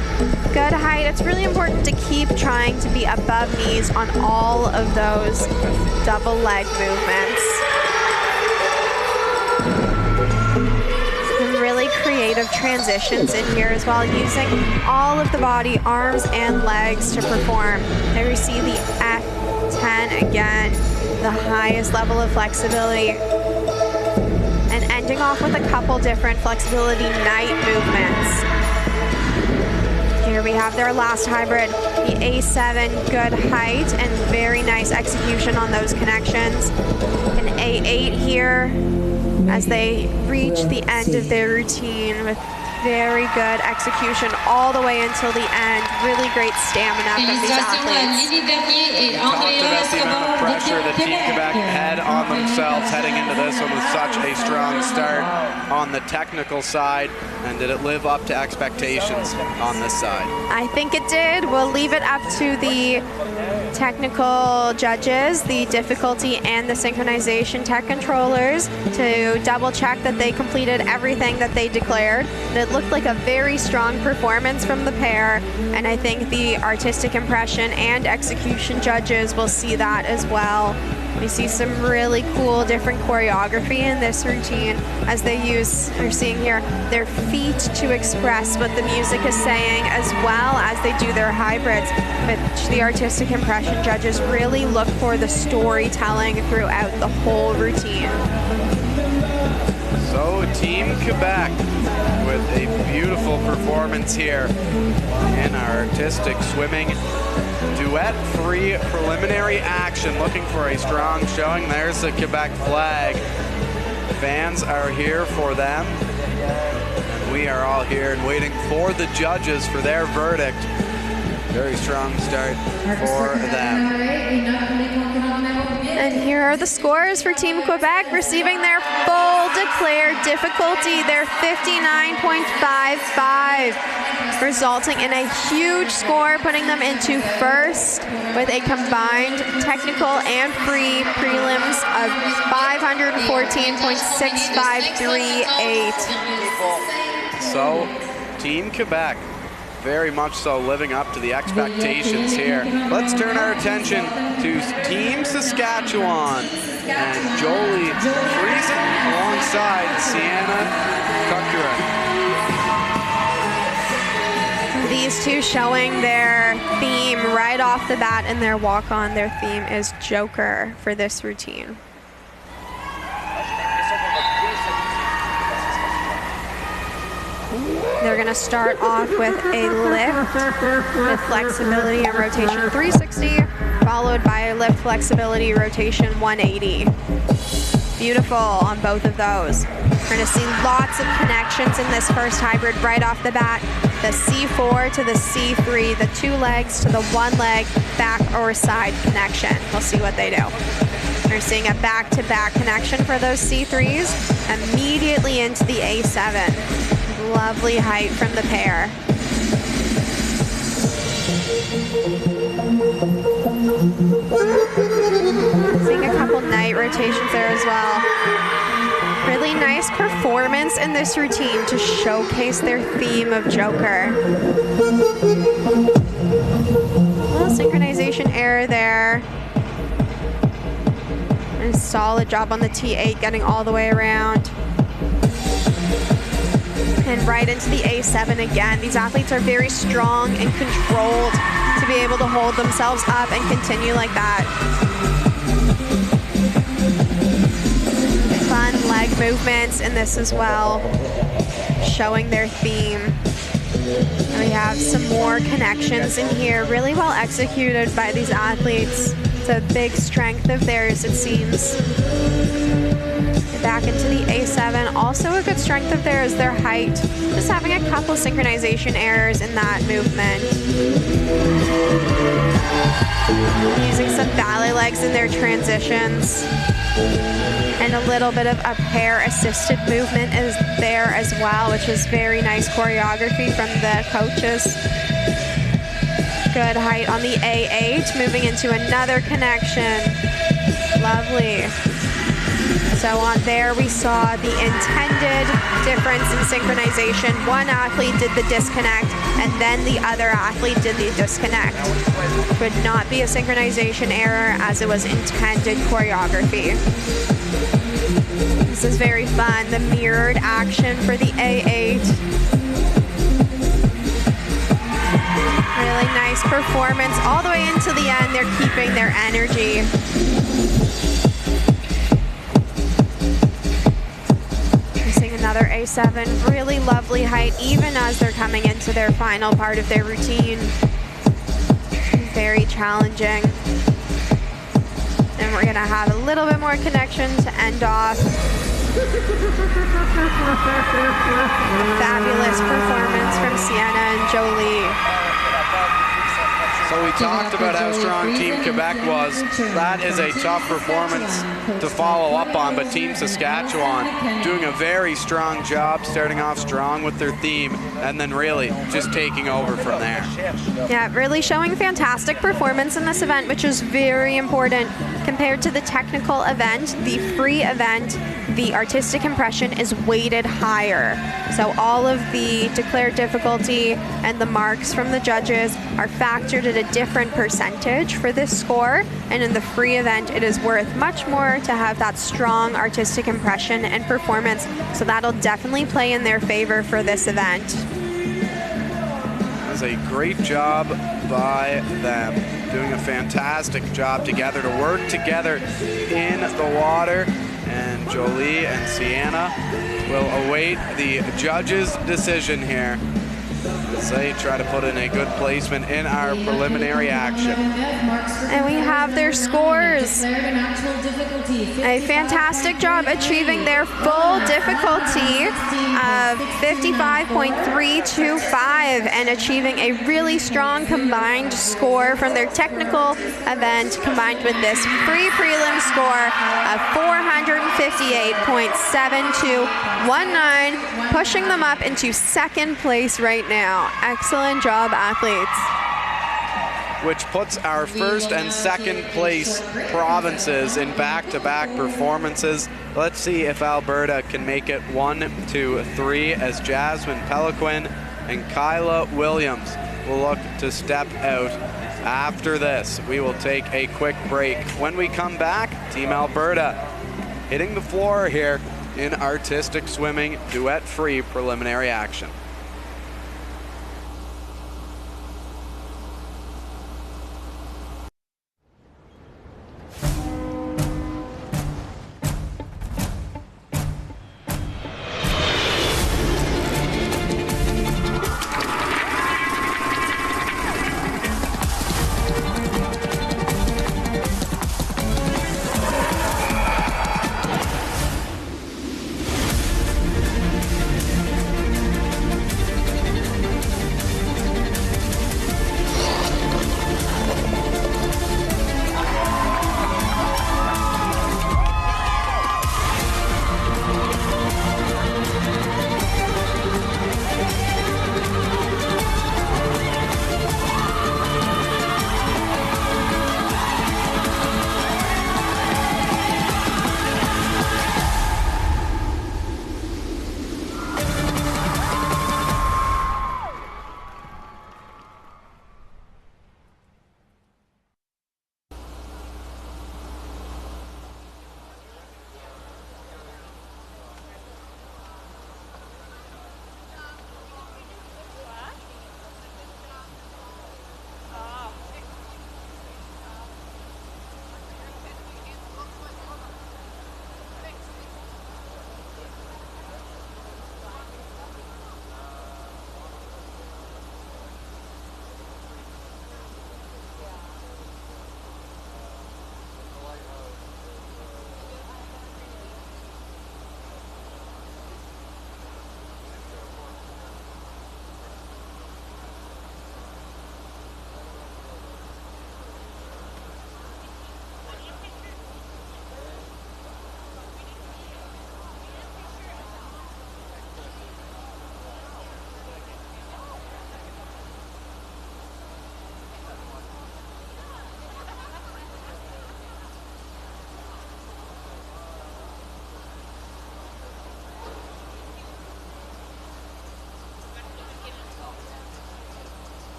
Good height. It's really important to keep trying to be above knees on all of those double leg movements. Some really creative transitions in here as well, using all of the body, arms and legs to perform. There we see the F10 again, the highest level of flexibility. And ending off with a couple different flexibility night movements. Here we have their last hybrid, the A7, good height and very nice execution on those connections. An A8 here, as they reach the end of their routine with very good execution all the way until the end. Really great stamina from these athletes. We talked about the amount of pressure that Team Quebec had on themselves heading into this one with such a strong start on the technical side. And did it live up to expectations on this side? I think it did. We'll leave it up to the technical judges, the difficulty and the synchronization tech controllers to double check that they completed everything that they declared. And it looked like a very strong performance from the pair, and I think the artistic impression and execution judges will see that as well. We see some really cool different choreography in this routine as they use, we're seeing here, their feet to express what the music is saying, as well as they do their hybrids, which the artistic impression judges really look for the storytelling throughout the whole routine. So Team Quebec with a beautiful performance here in our artistic swimming duet free preliminary action, looking for a strong showing. There's the Quebec flag. Fans are here for them. And we are all here and waiting for the judges for their verdict. Very strong start for them. And here are the scores for Team Quebec receiving their full declared difficulty, their 59.55, resulting in a huge score, putting them into first with a combined technical and free prelims of 514.6538. So Team Quebec very much so living up to the expectations here. Let's turn our attention to Team Saskatchewan and Jolie Friesen alongside Sienna Cucurin. These two showing their theme right off the bat in their walk-on. Their theme is Joker for this routine. They're going to start off with a lift with flexibility and rotation 360, followed by a lift flexibility rotation 180. Beautiful on both of those. We're going to see lots of connections in this first hybrid right off the bat. The C4 to the C3, the two legs to the one leg back or side connection. We'll see what they do. We're seeing a back-to-back connection for those C3s, immediately into the A7. Lovely height from the pair. Seeing a couple night rotations there as well. Really nice performance in this routine to showcase their theme of Joker. A little synchronization error there. And a solid job on the T8 getting all the way around. And right into the A7 again. These athletes are very strong and controlled to be able to hold themselves up and continue like that. Fun leg movements in this as well, showing their theme. And we have some more connections in here, really well executed by these athletes. It's a big strength of theirs, it seems. Back into the A7. Also a good strength of theirs is their height. Just having a couple synchronization errors in that movement. Using some ballet legs in their transitions. And a little bit of a pair-assisted movement is there as well, which is very nice choreography from the coaches. Good height on the A8, moving into another connection. Lovely. So on there we saw the intended difference in synchronization. One athlete did the disconnect and then the other athlete did the disconnect. Would not be a synchronization error as it was intended choreography. This is very fun. The mirrored action for the A8. Really nice performance all the way into the end. They're keeping their energy. Another A7, really lovely height, even as they're coming into their final part of their routine. Very challenging. And we're gonna have a little bit more connection to end off. Fabulous performance from Sienna and Jolie. So we talked about how strong Team Quebec was. That is a tough performance to follow up on, but Team Saskatchewan doing a very strong job, starting off strong with their theme, and then really just taking over from there. Yeah, really showing fantastic performance in this event, which is very important. Compared to the technical event, the free event, the artistic impression is weighted higher. So all of the declared difficulty and the marks from the judges are factored at a different percentage for this score, and in the free event it is worth much more to have that strong artistic impression and performance, so that'll definitely play in their favor for this event. That was a great job by them, doing a fantastic job together to work together in the water, and Jolie and Sienna will await the judges' decision here as they try to put in a good placement in our preliminary action. And we have their scores. A fantastic job achieving their full difficulty of 55.325 and achieving a really strong combined score from their technical event combined with this free prelim score of 458.7219, pushing them up into second place right now. Excellent job, athletes. Which puts our first and second place provinces in back-to-back performances. Let's see if Alberta can make it 1, 2, 3 as Jasmine Peliquin and Kyla Williams will look to step out. After this, we will take a quick break. When we come back, Team Alberta hitting the floor here in artistic swimming duet-free preliminary action.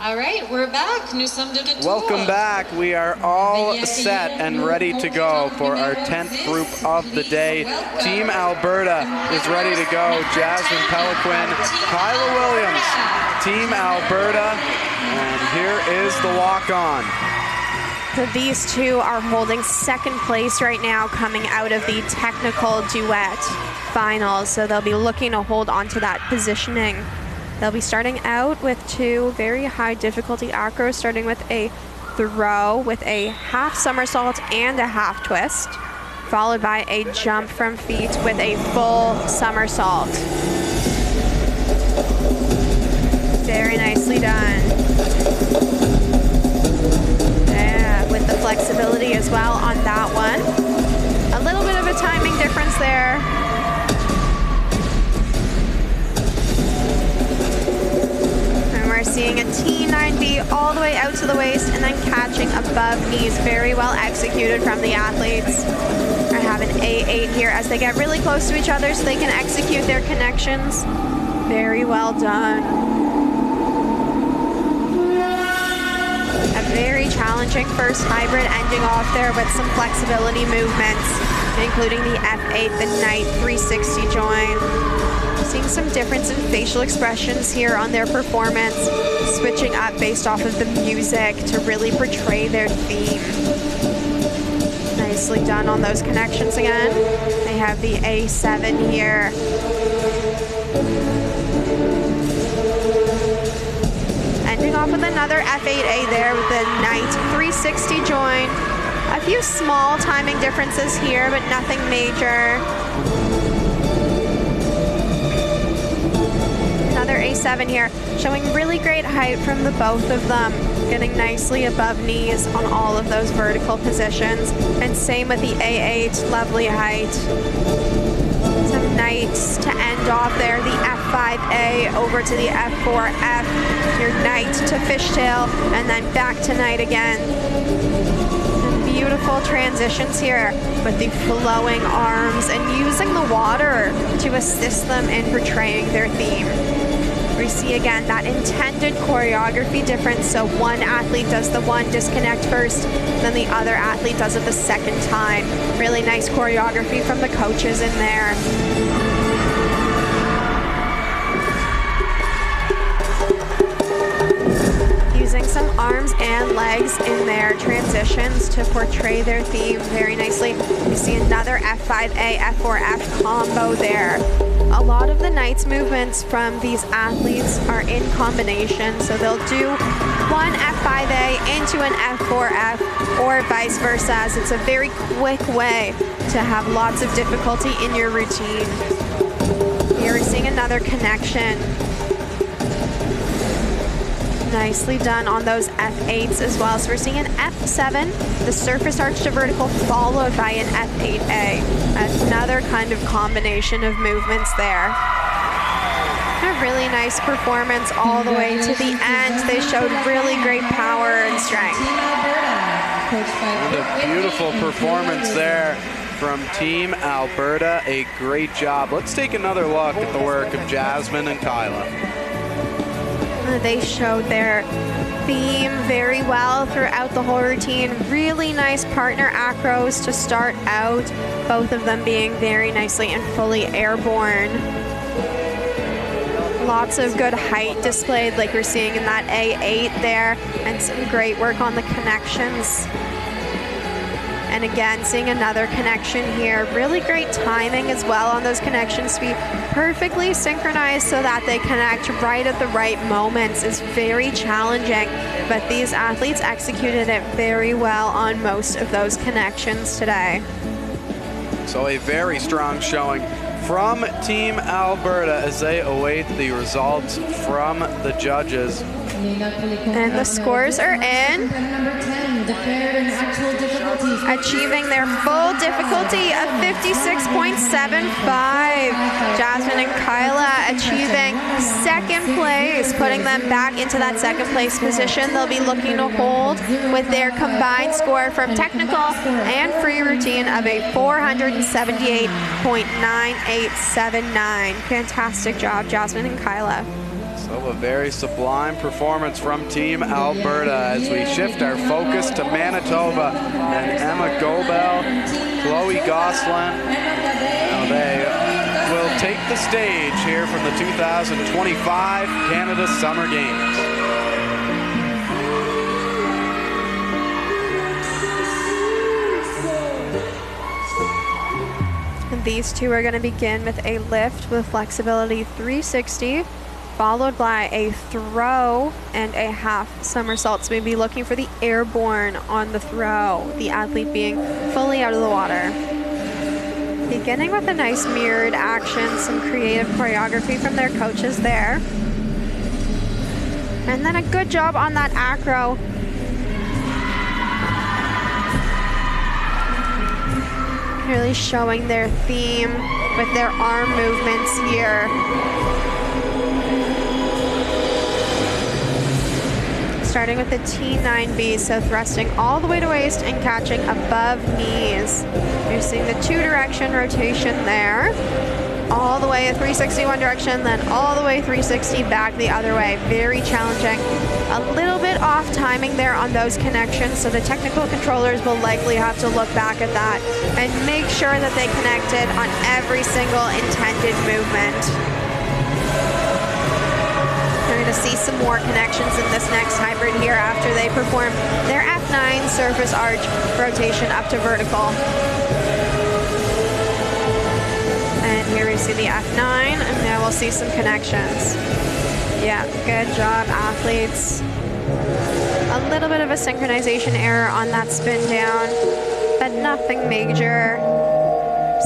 All right, we're back. Welcome back. We are all set and ready to go for our 10th group of the day. Team Alberta is ready to go. Jasmine Peliquin, Kyla Williams, Team Alberta, and here is the walk-on. These two are holding second place right now coming out of the technical duet finals, so they'll be looking to hold on to that positioning. They'll be starting out with two very high difficulty acros, starting with a throw with a half somersault and a half twist, followed by a jump from feet with a full somersault. Very nicely done. Yeah, with the flexibility as well on that one. A little bit of a timing difference there. We're seeing a T9B all the way out to the waist and then catching above knees. Very well executed from the athletes. I have an A8 here as they get really close to each other so they can execute their connections. Very well done. A very challenging first hybrid ending off there with some flexibility movements, including the F8, the Knight 360 join. Seeing some difference in facial expressions here on their performance, switching up based off of the music to really portray their theme. Nicely done on those connections again. They have the A7 here. Ending off with another F8A there with the Knight 360 join. A few small timing differences here, but nothing major. Another A7 here, showing really great height from the both of them, getting nicely above knees on all of those vertical positions. And same with the A8, lovely height. Some Knights to end off there, the F5A over to the F4F, your Knight to fishtail, and then back to Knight again. Beautiful transitions here with the flowing arms and using the water to assist them in portraying their theme. We see again that intended choreography difference, so one athlete does the one disconnect first, then the other athlete does it the second time. Really nice choreography from the coaches in there. Using some arms and legs in their transitions to portray their theme very nicely. We see another F5A, F4F combo there. A lot of the Knights movements from these athletes are in combination, so they'll do one F5A into an F4F or vice versa, as it's a very quick way to have lots of difficulty in your routine. Here we're seeing another connection. Nicely done on those F8s as well. So we're seeing an F7, the surface arch to vertical, followed by an F8A. Another kind of combination of movements there. A really nice performance all the way to the end. They showed really great power and strength. And a beautiful performance there from Team Alberta. A great job. Let's take another look at the work of Jasmine and Kyla. They showed their theme very well throughout the whole routine. Really nice partner acros to start out, both of them being very nicely and fully airborne. Lots of good height displayed like we're seeing in that A8 there, and some great work on the connections. And again, seeing another connection here. Really great timing as well on those connections to be perfectly synchronized so that they connect right at the right moments is very challenging. But these athletes executed it very well on most of those connections today. So a very strong showing from Team Alberta as they await the results from the judges. And the scores are in. Achieving their full difficulty of 56.75. Jasmine and Kyla achieving second place, putting them back into that second place position. They'll be looking to hold with their combined score from technical and free routine of a 478.9879. Fantastic job, Jasmine and Kyla. So a very sublime performance from Team Alberta as we shift our focus to Manitoba and Emma Gobel, Chloe Gosselin. Now they will take the stage here from the 2025 Canada Summer Games. And these two are going to begin with a lift with flexibility 360, followed by a throw and a half somersault. So we'll be looking for the airborne on the throw, the athlete being fully out of the water. Beginning with a nice mirrored action, some creative choreography from their coaches there. And then a good job on that acro. Really showing their theme with their arm movements here. Starting with the T9B, so thrusting all the way to waist and catching above knees. You're seeing the 2-direction rotation there. All the way a 360 one direction, then all the way 360 back the other way. Very challenging. A little bit off timing there on those connections, so the technical controllers will likely have to look back at that and make sure that they connected on every single intended movement. We're going to see some more connections in this next hybrid here after they perform their F9 surface arch rotation up to vertical. And here we see the F9, and now we'll see some connections. Yeah, good job, athletes. A little bit of a synchronization error on that spin down, but nothing major.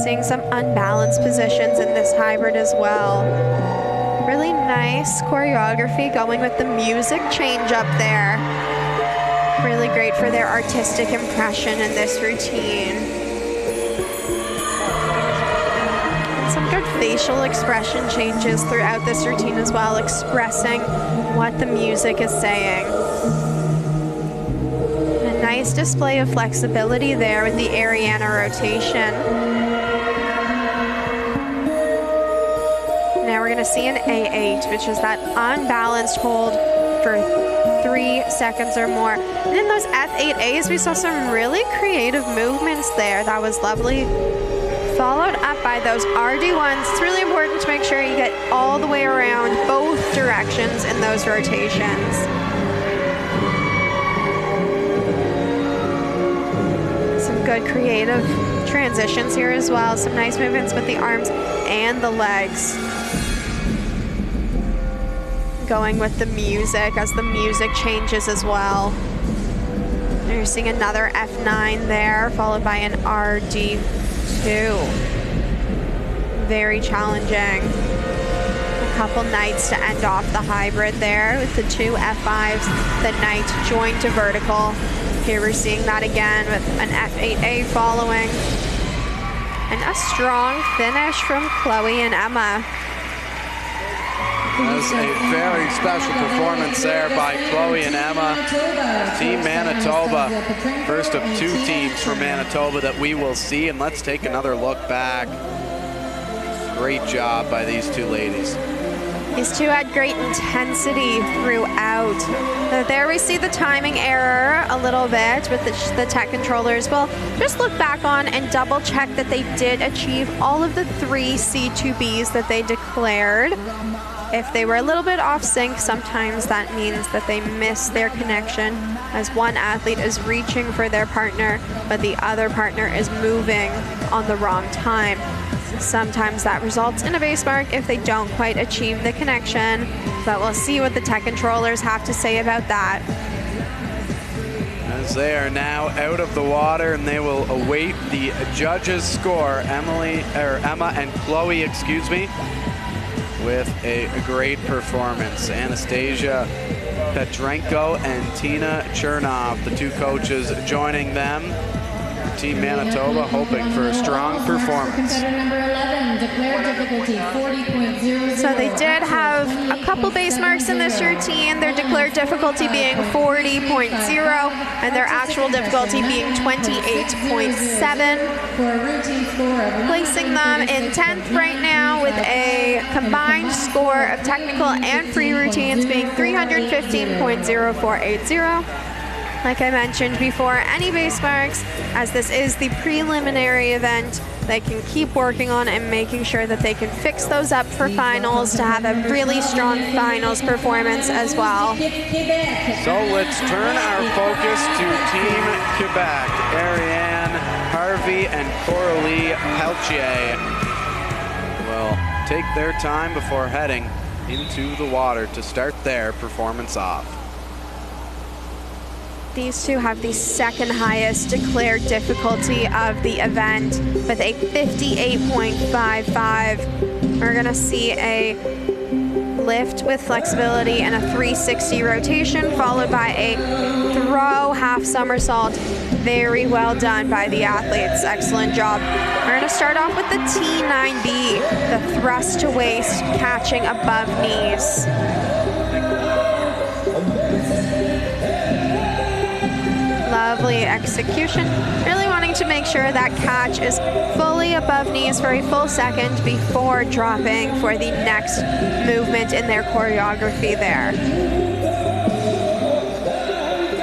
Seeing some unbalanced positions in this hybrid as well. Really nice choreography going with the music change up there. Really great for their artistic impression in this routine. And some good facial expression changes throughout this routine as well, expressing what the music is saying. A nice display of flexibility there with the Ariana rotation. Now we're going to see an A8, which is that unbalanced hold for 3 seconds or more. And in those F8As, we saw some really creative movements there. That was lovely. Followed up by those RD1s. It's really important to make sure you get all the way around both directions in those rotations. Some good creative transitions here as well. Some nice movements with the arms and the legs. Going with the music as the music changes as well. You're seeing another F9 there, followed by an RD2. Very challenging. A couple knights to end off the hybrid there with the 2 F5s, the knight joined to vertical. Here we're seeing that again with an F8A following. And a strong finish from Chloe and Emma. That was a very special performance there by Chloe and Emma. Team Manitoba, first of 2 teams from Manitoba that we will see. And let's take another look back. Great job by these 2 ladies. These 2 had great intensity throughout. There we see the timing error a little bit with the tech controllers. We'll just look back on and double check that they did achieve all of the 3 C2Bs that they declared. If they were a little bit off sync, sometimes that means that they miss their connection as one athlete is reaching for their partner, but the other partner is moving on the wrong time. Sometimes that results in a base mark if they don't quite achieve the connection, but we'll see what the tech controllers have to say about that. As they are now out of the water and they will await the judges' score. Emma and Chloe, with a great performance. Anastasia Petrenko and Tina Chernov, the 2 coaches joining them. Team Manitoba hoping for a strong performance. Competitor number 11, declared difficulty 40.00. So they did have a couple base marks in this routine, their declared difficulty being 40.0 and their actual difficulty being 28.7. For a routine score of Placing them in 10th right now with a combined score of technical and free routines being 315.0480. Like I mentioned before, any base marks, as this is the preliminary event, they can keep working on and making sure that they can fix those up for finals to have a really strong finals performance as well. So let's turn our focus to Team Quebec. Ariane Harvey and Coralie Peltier will take their time before heading into the water to start their performance off. These two have the second highest declared difficulty of the event with a 58.55. We're gonna see a lift with flexibility and a 360 rotation, followed by a throw half somersault. Very well done by the athletes. Excellent job. We're gonna start off with the T9B, the thrust to waist, catching above knees. Lovely execution. Really wanting to make sure that catch is fully above knees for a full second before dropping for the next movement in their choreography there.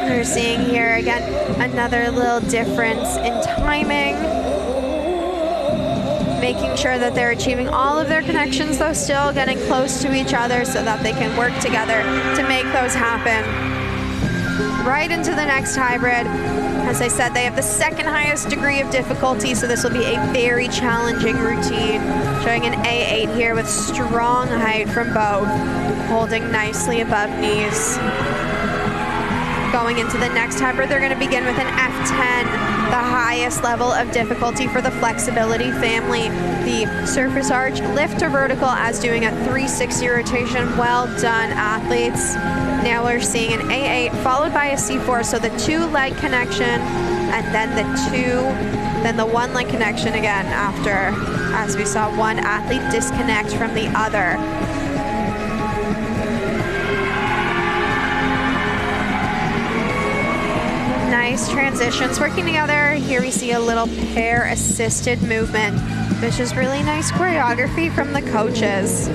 We're seeing here again another little difference in timing. Making sure that they're achieving all of their connections, though still getting close to each other so that they can work together to make those happen. Right into the next hybrid. As I said, they have the second highest degree of difficulty, so this will be a very challenging routine. Showing an A8 here with strong height from both, holding nicely above knees. Going into the next hybrid, they're going to begin with an F10, the highest level of difficulty for the flexibility family. The surface arch lift to vertical as doing a 360 rotation. Well done, athletes. Now we're seeing an A8 followed by a C4, so the two leg connection and then the one leg connection again after, as we saw one athlete disconnect from the other. Nice transitions working together. Here we see a little pair assisted movement, which is really nice choreography from the coaches.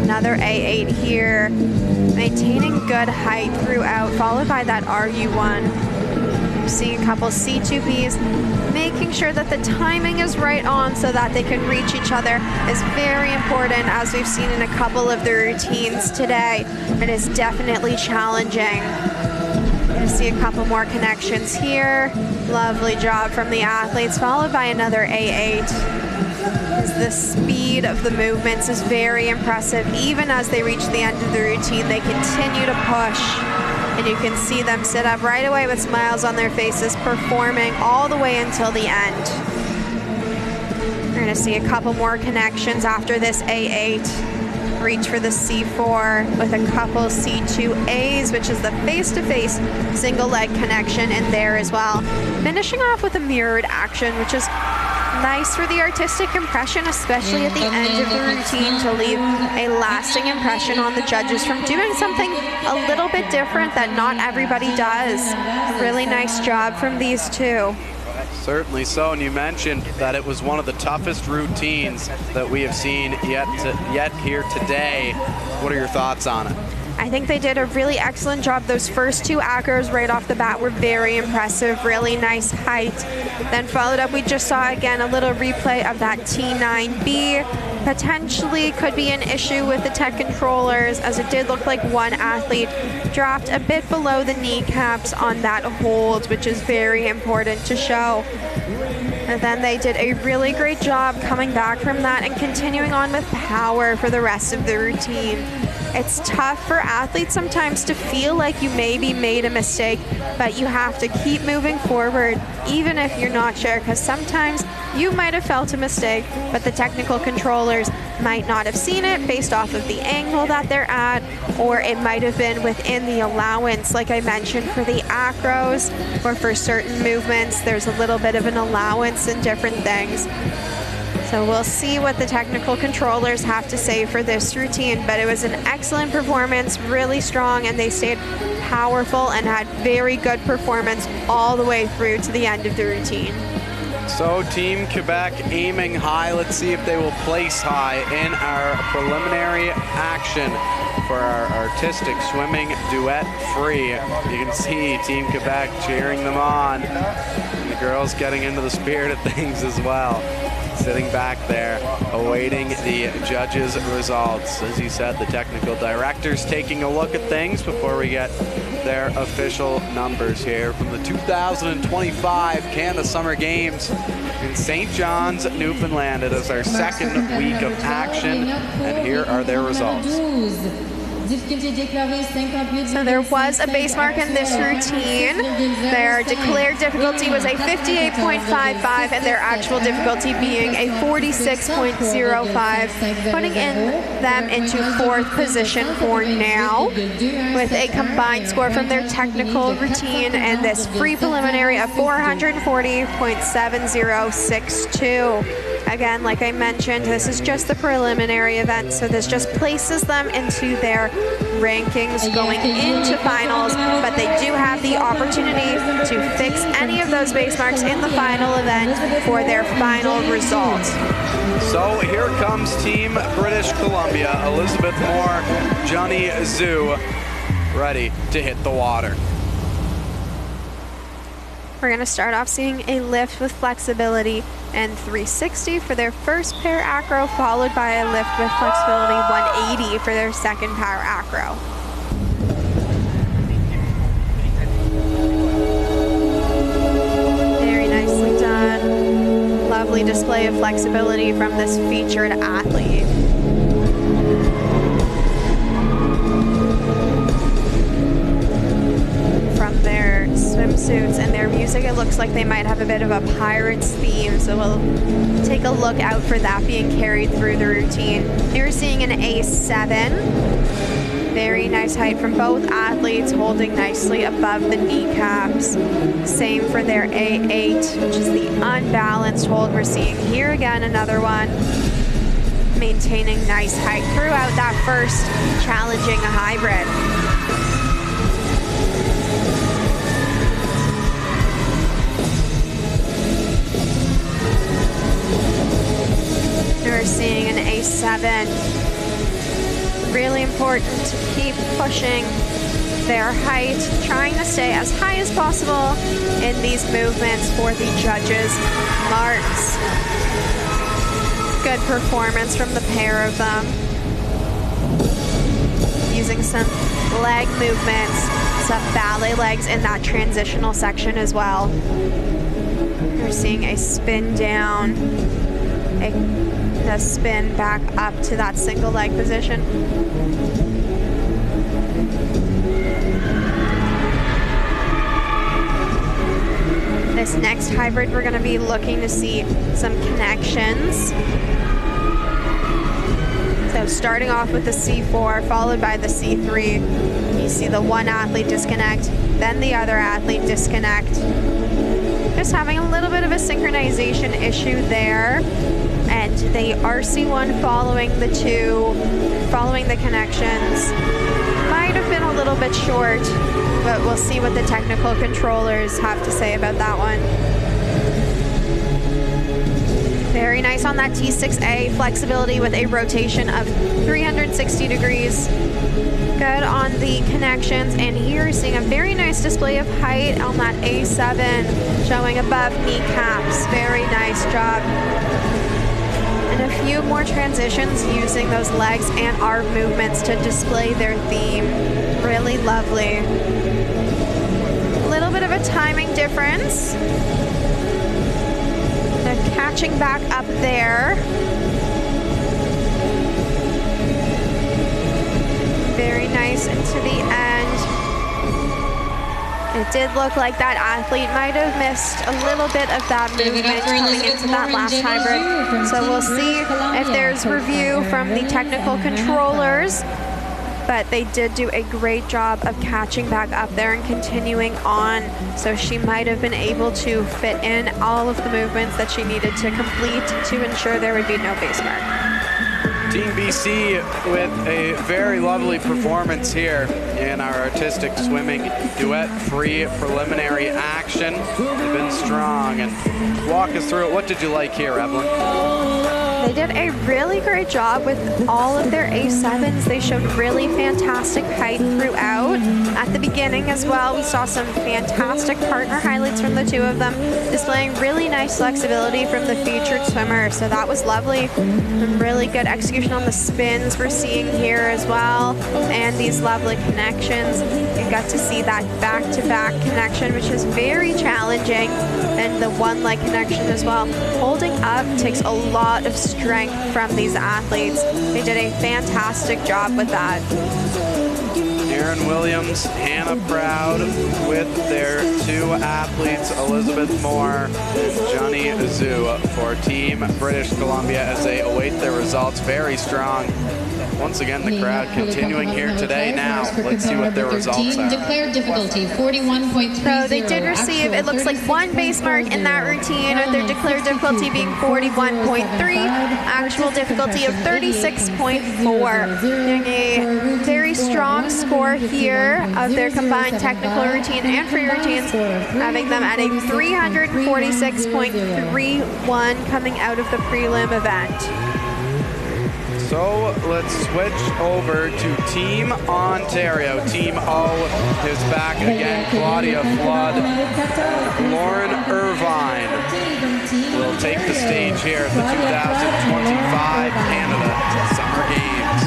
Another A8 here, maintaining good height throughout, followed by that RU1. You see a couple C2Bs, making sure that the timing is right on so that they can reach each other is very important, as we've seen in a couple of the routines today. It is definitely challenging. You see a couple more connections here. Lovely job from the athletes, followed by another A8. The speed of the movements is very impressive. Even as they reach the end of the routine, they continue to push. And you can see them sit up right away with smiles on their faces, performing all the way until the end. We're gonna see a couple more connections after this A8. Reach for the C4 with a couple C2As, which is the face-to-face single leg connection in there as well. Finishing off with a mirrored action, which is nice for the artistic impression, especially at the end of the routine, to leave a lasting impression on the judges from doing something a little bit different that not everybody does. Really nice job from these two. Certainly so, and you mentioned that it was one of the toughest routines that we have seen yet here today. What are your thoughts on it? I think they did a really excellent job. Those first two acros right off the bat were very impressive, really nice height. Then followed up, we just saw again a little replay of that T9B. Potentially could be an issue with the tech controllers, as it did look like one athlete dropped a bit below the kneecaps on that hold, which is very important to show. And then they did a really great job coming back from that and continuing on with power for the rest of the routine. It's tough for athletes sometimes to feel like you maybe made a mistake, but you have to keep moving forward, even if you're not sure, because sometimes you might have felt a mistake, but the technical controllers might not have seen it based off of the angle that they're at, or it might have been within the allowance, like I mentioned, for the acros, or for certain movements, there's a little bit of an allowance in different things. So we'll see what the technical controllers have to say for this routine, but it was an excellent performance, really strong, and they stayed powerful and had very good performance all the way through to the end of the routine. So Team Quebec aiming high. Let's see if they will place high in our preliminary action for our artistic swimming duet free. You can see Team Quebec cheering them on. And the girls getting into the spirit of things as well. Sitting back there, awaiting the judges' results. As you said, the technical directors taking a look at things before we get their official numbers here from the 2025 Canada Summer Games in St. John's, Newfoundland. It is our second week of action, and here are their results. So there was a base mark in this routine. Their declared difficulty was a 58.55 and their actual difficulty being a 46.05, putting them into 4th position for now, with a combined score from their technical routine and this free preliminary of 440.7062. Again, like I mentioned, this is just the preliminary event, so this just places them into their rankings going into finals, but they do have the opportunity to fix any of those base marks in the final event for their final result. So here comes Team British Columbia, Elizabeth Moore, Johnny Zhu, ready to hit the water. We're going to start off seeing a lift with flexibility and 360 for their first pair acro, followed by a lift with flexibility 180 for their second pair acro. Very nicely done. Lovely display of flexibility from this featured athlete. From their swimsuits and their music, it looks like they might have a bit of a Pirates theme, so we'll take a look out for that being carried through the routine. You're seeing an A7. Very nice height from both athletes, holding nicely above the kneecaps. Same for their A8, which is the unbalanced hold. We're seeing here again another one, maintaining nice height throughout that first challenging hybrid. We're seeing an A7. Really important to keep pushing their height, trying to stay as high as possible in these movements for the judges' marks. Good performance from the pair of them. Using some leg movements, some ballet legs in that transitional section as well. We're seeing a spin down, a spin back up to that single leg position. This next hybrid, we're going to be looking to see some connections. So starting off with the C4, followed by the C3. You see the one athlete disconnect, then the other athlete disconnect. Just having a little bit of a synchronization issue there. And the RC1 following the connections might have been a little bit short, but we'll see what the technical controllers have to say about that one. Very nice on that T6A, flexibility with a rotation of 360 degrees. Good on the connections, and here you're seeing a very nice display of height on that A7, showing above kneecaps. Very nice job. And a few more transitions using those legs and arm movements to display their theme. Really lovely. A little bit of a timing difference. They're catching back up there. Very nice into the end. It did look like that athlete might have missed a little bit of that movement coming into that last hybrid. So we'll see if there's review from the technical controllers. But they did do a great job of catching back up there and continuing on. So she might have been able to fit in all of the movements that she needed to complete to ensure there would be no base mark. Team BC with a very lovely performance here in our artistic swimming duet free preliminary action. They've been strong, and walk us through it. What did you like here, Evelyn? They did a really great job with all of their A7s. They showed really fantastic height throughout. At the beginning as well, we saw some fantastic partner highlights from the two of them, displaying really nice flexibility from the featured swimmer. So that was lovely. Some really good execution on the spins we're seeing here as well, and these lovely connections. You got to see that back-to-back connection, which is very challenging, and the one-leg connection as well. Holding up takes a lot of strength from these athletes. They did a fantastic job with that. Erin Williams, Hannah Proud with their two athletes, Elizabeth Moore and Johnny Azu for Team British Columbia as they await their results. Very strong. Once again, the crowd continuing here today now. Let's see what their results are. Declared difficulty 41.30. So they did receive, it looks like, one base mark in that routine, with their declared difficulty being 41.3, actual difficulty of 36.4. Doing a very strong score here of their combined technical routine and free routines, having them at a 346.31 coming out of the prelim event. So let's switch over to Team Ontario. Team O is back again. Claudia Flood, Lauren Irvine will take the stage here at the 2025 Canada Summer Games.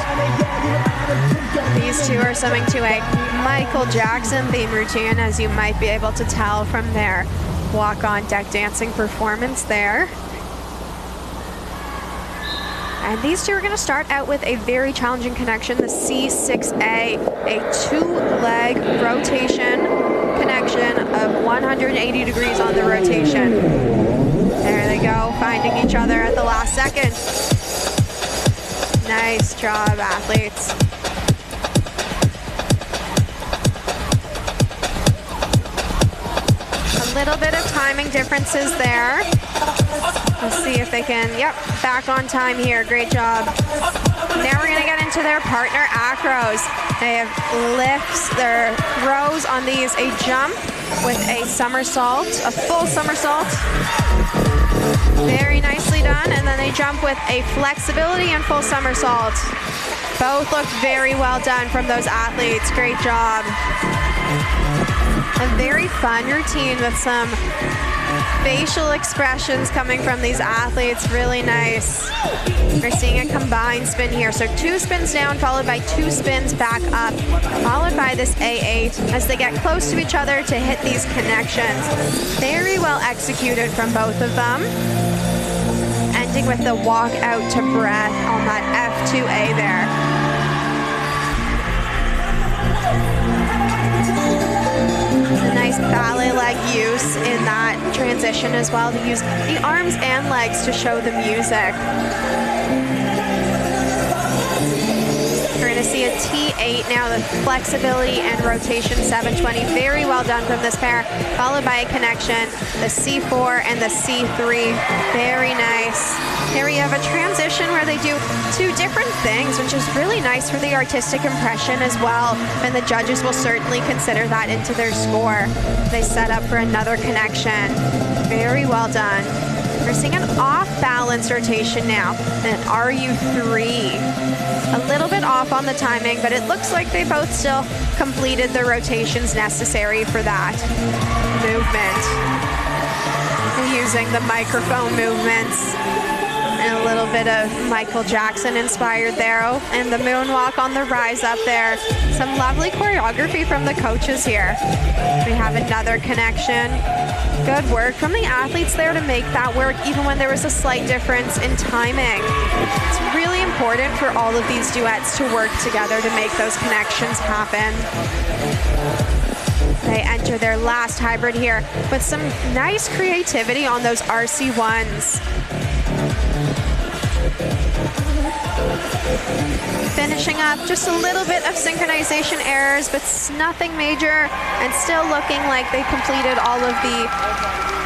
These two are swimming to a Michael Jackson theme routine, as you might be able to tell from their walk-on deck dancing performance there. And these two are going to start out with a very challenging connection, the C6A, a two-leg rotation connection of 180 degrees on the rotation. There they go, finding each other at the last second. Nice job, athletes. A little bit of timing differences there. Let's see if they can, back on time here. Great job. Now we're going to get into their partner acros. They have lifts, their throws on these, a jump with a somersault, a full somersault. Very nicely done. And then they jump with a flexibility and full somersault. Both looked very well done from those athletes. Great job. A very fun routine with some facial expressions coming from these athletes. Really nice. We're seeing a combined spin here. So 2 spins down, followed by 2 spins back up, followed by this A8 as they get close to each other to hit these connections. Very well executed from both of them. Ending with the walk out to breath on that F2A there. Nice ballet leg use in that transition as well, to use the arms and legs to show the music. We're going to see a T8 now, the flexibility and rotation 720. Very well done from this pair, followed by a connection, the C4 and the C3. Very nice. Here we have a transition where they do 2 different things, which is really nice for the artistic impression as well. And the judges will certainly consider that into their score. They set up for another connection. Very well done. We're seeing an off-balance rotation now, an RU3. A little bit off on the timing, but it looks like they both still completed the rotations necessary for that movement. They're using the microphone movements. And a little bit of Michael Jackson inspired there. And the moonwalk on the rise up there. Some lovely choreography from the coaches here. We have another connection. Good work from the athletes there to make that work, even when there was a slight difference in timing. It's really important for all of these duets to work together to make those connections happen. they enter their last hybrid here with some nice creativity on those RC1s. Finishing up just a little bit of synchronization errors, but nothing major, and still looking like they completed all of the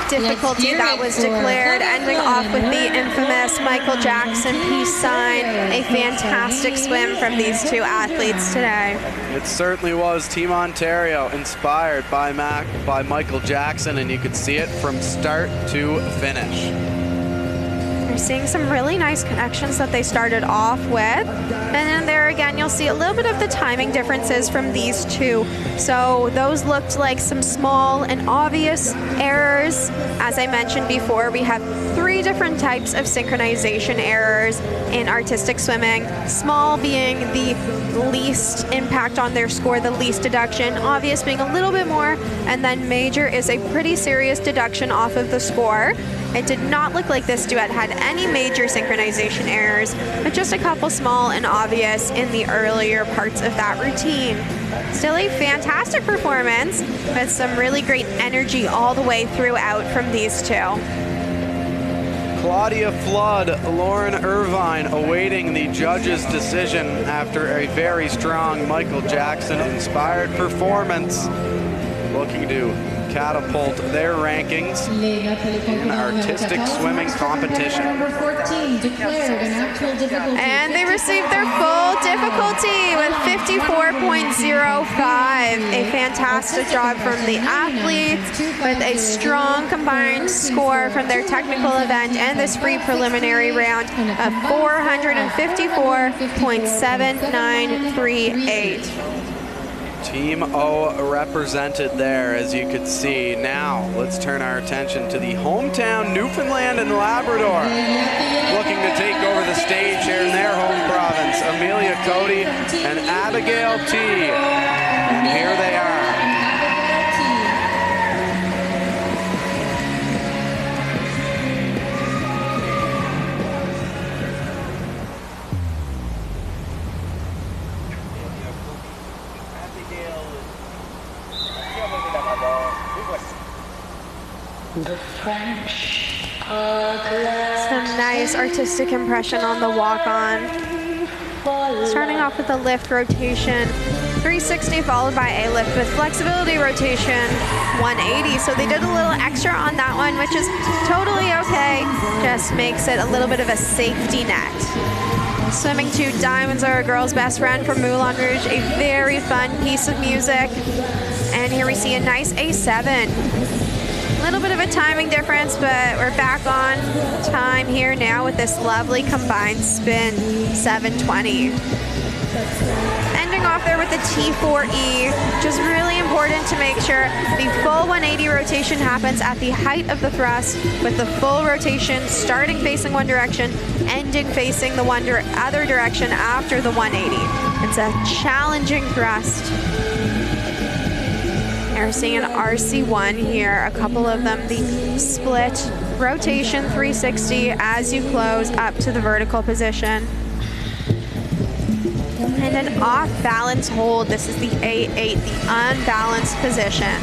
difficulty that was declared, ending off with the infamous Michael Jackson peace sign. A fantastic swim from these two athletes today. It certainly was. Team Ontario inspired by Michael Jackson, and you could see it from start to finish. We're seeing some really nice connections that they started off with. And then there again, you'll see a little bit of the timing differences from these two. So those looked like some small and obvious errors. As I mentioned before, we have 3 different types of synchronization errors in artistic swimming. Small being the least impact on their score, the least deduction. Obvious being a little bit more. And then major is a pretty serious deduction off of the score. It did not look like this duet had any major synchronization errors, but just a couple small and obvious in the earlier parts of that routine. Still a fantastic performance with some really great energy all the way throughout from these two. Claudia Flood, Lauren Irvine awaiting the judge's decision after a very strong Michael Jackson-inspired performance, looking to catapult their rankings in artistic swimming competition. And they received their full difficulty with 54.05. A fantastic job from the athletes with a strong combined score from their technical event and this free preliminary round of 454.7938. Team O represented there, as you could see. Now, let's turn our attention to the hometown Newfoundland and Labrador, looking to take over the stage here in their home province. Amelia Cody and Abigail T. And here they are. Some nice artistic impression on the walk-on. Starting off with a lift rotation, 360 followed by a lift with flexibility rotation, 180. So they did a little extra on that one, which is totally okay. Just makes it a little bit of a safety net. Swimming to Diamonds Are a Girl's Best Friend from Moulin Rouge, a very fun piece of music. And here we see a nice A7. A little bit of a timing difference, but we're back on time here now with this lovely combined spin, 720. Ending off there with the T4E, which is really important to make sure the full 180 rotation happens at the height of the thrust, with the full rotation starting facing one direction, ending facing the other direction after the 180. It's a challenging thrust. We're seeing an RC1 here, a couple of them, the split rotation 360 as you close up to the vertical position. And an off-balance hold. This is the A8, the unbalanced position.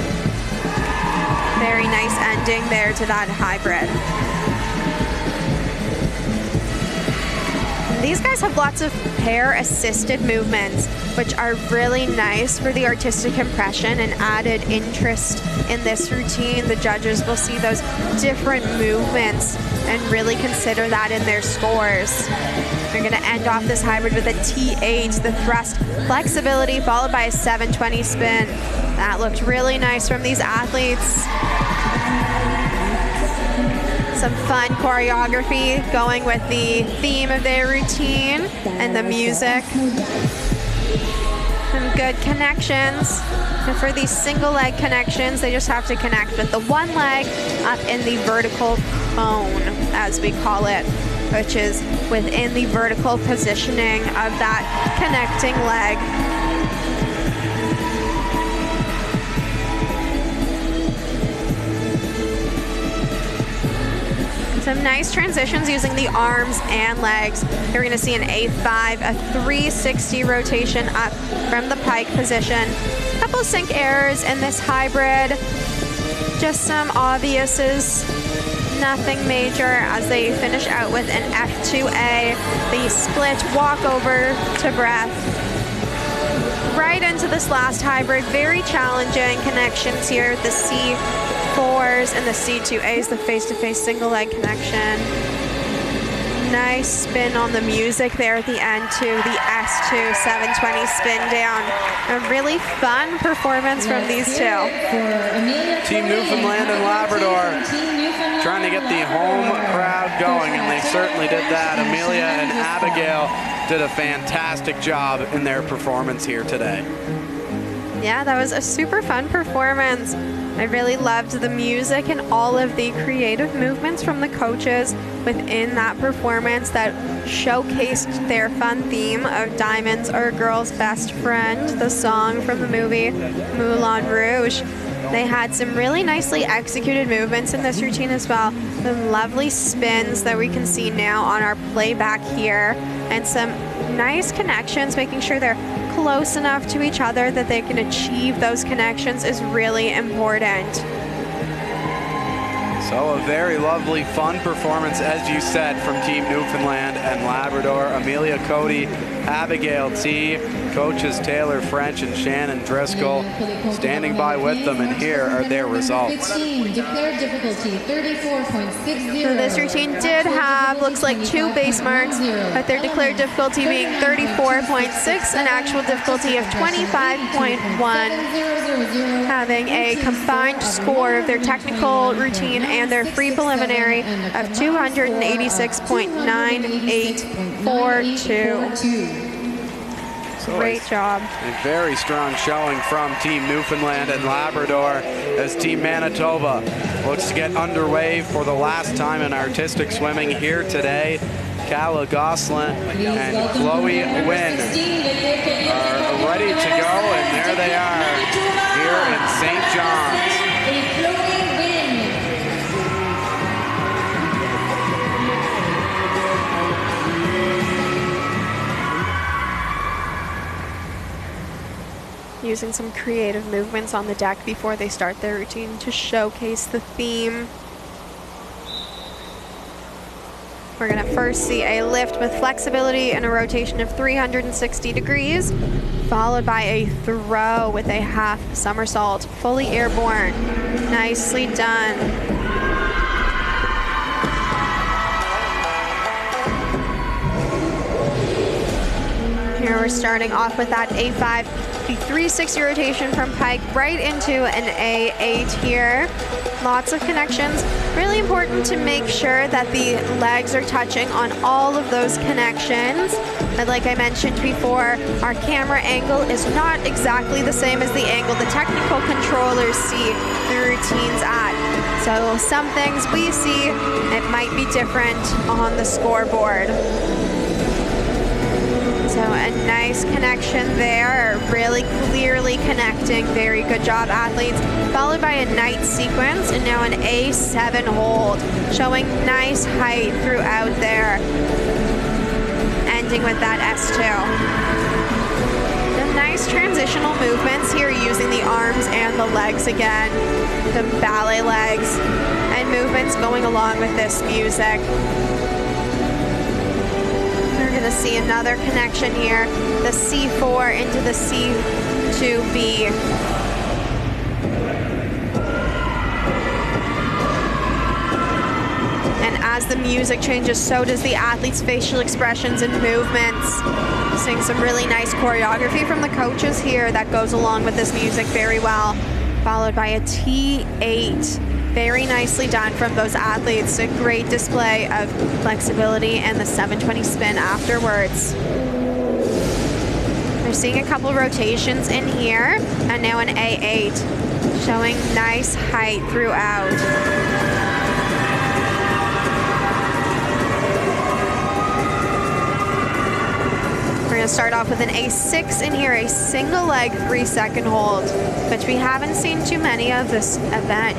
Very nice ending there to that hybrid. These guys have lots of pair-assisted movements, which are really nice for the artistic impression and added interest in this routine. The judges will see those different movements and really consider that in their scores. We're going to end off this hybrid with a T8, the thrust flexibility, followed by a 720 spin. That looked really nice from these athletes. Some fun choreography going with the theme of their routine and the music. Some good connections. And for these single leg connections, they just have to connect with the one leg up in the vertical cone, as we call it, which is within the vertical positioning of that connecting leg. Some nice transitions using the arms and legs. You're going to see an A5, a 360 rotation up from the pike position. A couple sync errors in this hybrid. Just some obviouses, nothing major as they finish out with an F2A. The split walkover to breath. Right into this last hybrid, very challenging connections here. The C4s and the C2As, the face-to-face single leg connection. Nice spin on the music there at the end too. The S2 720 spin down. A really fun performance from these two. Team Newfoundland and Labrador trying to get the home crowd going, and they certainly did that. Amelia and Abigail did a fantastic job in their performance here today. Yeah, that was a super fun performance. I really loved the music and all of the creative movements from the coaches within that performance that showcased their fun theme of Diamonds Are a Girl's Best Friend, the song from the movie Moulin Rouge. They had some really nicely executed movements in this routine as well. Some lovely spins that we can see now on our playback here, and some nice connections, making sure they're close enough to each other that they can achieve those connections is really important. So a very lovely, fun performance, as you said, from Team Newfoundland and Labrador. Amelia Cody, Abigail T, coaches Taylor French and Shannon Driscoll standing by with them, and here are their results. Declared difficulty 34.60. So this routine did have, looks like, 2 base marks, but their declared difficulty being 34.6, an actual difficulty of 25.1, having a combined score of their technical routine and their free preliminary of 286.9842. Great job. A very strong showing from Team Newfoundland and Labrador as Team Manitoba looks to get underway for the last time in artistic swimming here today. Calla Goslin and Chloe Wynn are ready to go, and there they are here in St. John's. Using some creative movements on the deck before they start their routine to showcase the theme. We're going to first see a lift with flexibility and a rotation of 360 degrees, followed by a throw with a half somersault, fully airborne. Nicely done. Here we're starting off with that A5, the 360 rotation from pike right into an A8 here. Lots of connections. Really important to make sure that the legs are touching on all of those connections. And like I mentioned before, our camera angle is not exactly the same as the angle the technical controllers see the routines at. So some things we see, it might be different on the scoreboard. So a nice connection there, really clearly connecting. Very good job, athletes. Followed by a night sequence, and now an A7 hold, showing nice height throughout there. Ending with that S2. The nice transitional movements here using the arms and the legs again. The ballet legs and movements going along with this music. We're going to see another connection here, the C4 into the C2B. And as the music changes, so does the athletes' facial expressions and movements. Seeing some really nice choreography from the coaches here that goes along with this music very well. Followed by a T8. Very nicely done from those athletes. A great display of flexibility and the 720 spin afterwards. We're seeing a couple rotations in here, and now an A8, showing nice height throughout. going to start off with an A6 in here, a single leg 3-second hold, which we haven't seen too many of this event.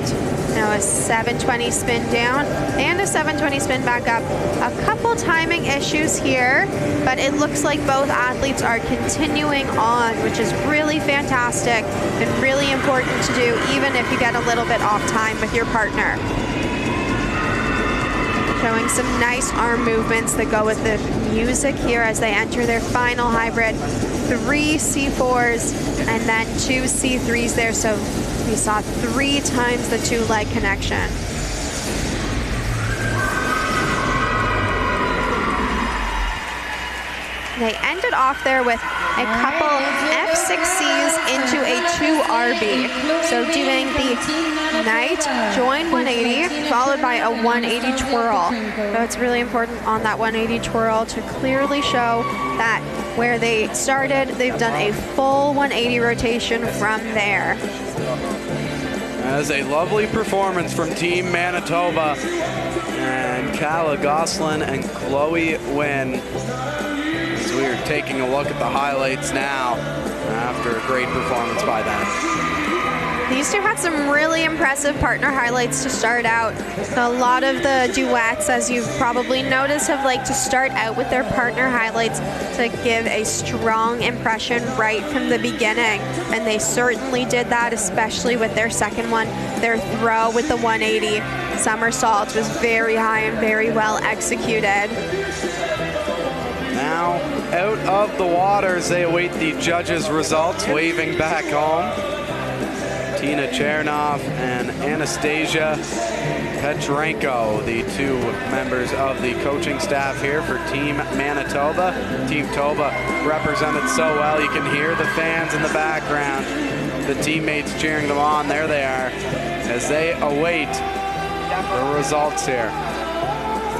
Now a 720 spin down and a 720 spin back up. A couple timing issues here, but it looks like both athletes are continuing on, which is really fantastic and really important to do, even if you get a little bit off time with your partner. Showing some nice arm movements that go with the music here as they enter their final hybrid. 3 C4s and then 2 C3s there, so we saw 3 times the 2-leg connection. They ended off there with a couple F6Cs into a 2RB. So doing the Knight join 180 followed by a 180 twirl. So it's really important on that 180 twirl to clearly show that where they started, they've done a full 180 rotation from there. That is a lovely performance from Team Manitoba. And Kala Gosselin and Chloe Wynn. As we are taking a look at the highlights now after a great performance by them. These two had some really impressive partner highlights to start out. A lot of the duets, as you've probably noticed, have liked to start out with their partner highlights to give a strong impression right from the beginning. And they certainly did that, especially with their second one. Their throw with the 180 somersault was very high and very well executed. Now, out of the waters, they await the judges' results, waving back home. Tina Chernov and Anastasia Petrenko, the 2 members of the coaching staff here for Team Manitoba. Team Toba represented so well. You can hear the fans in the background, the teammates cheering them on. There they are as they await the results here.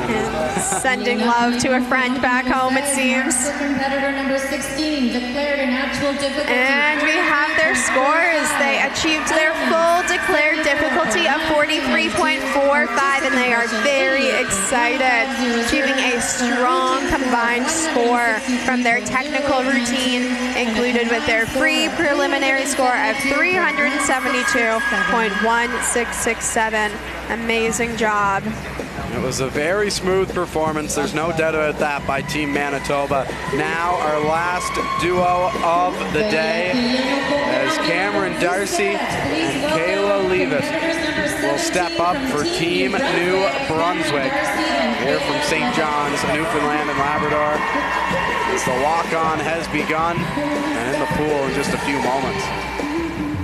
And sending love to a friend back home, it seems. Competitor number 16 declared an actual difficulty. And we have their scores. They achieved their full declared difficulty of 43.45, and they are very excited, achieving a strong combined score from their technical routine, included with their free preliminary score of 372.1667. Amazing job. It was a very smooth performance. There's no doubt about that by Team Manitoba. Now our last duo of the day as Cameron Darcy and Kayla Levis will step up for Team New Brunswick here from St. John's, Newfoundland and Labrador, as the walk-on has begun and in the pool in just a few moments.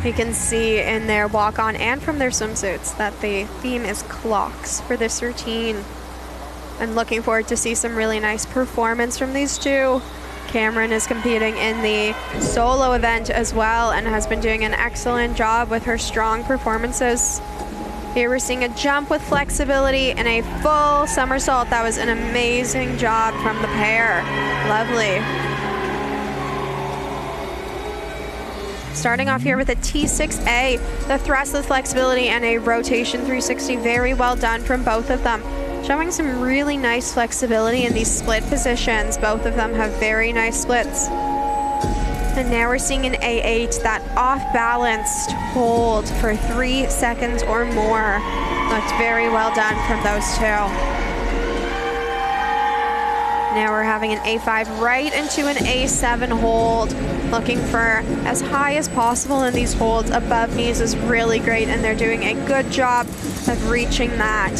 You can see in their walk-on and from their swimsuits that the theme is clocks for this routine. I'm looking forward to see some really nice performance from these two. Cameron is competing in the solo event as well and has been doing an excellent job with her strong performances. Here we're seeing a jump with flexibility and a full somersault. That was an amazing job from the pair. Lovely. Starting off here with a T6A, the thrust with flexibility and a rotation 360. Very well done from both of them. Showing some really nice flexibility in these split positions. Both of them have very nice splits. And now we're seeing an A8, that off-balanced hold for 3 seconds or more. That's very well done from those two. Now we're having an A5 right into an A7 hold. Looking for as high as possible in these holds. Above knees is really great, and they're doing a good job of reaching that.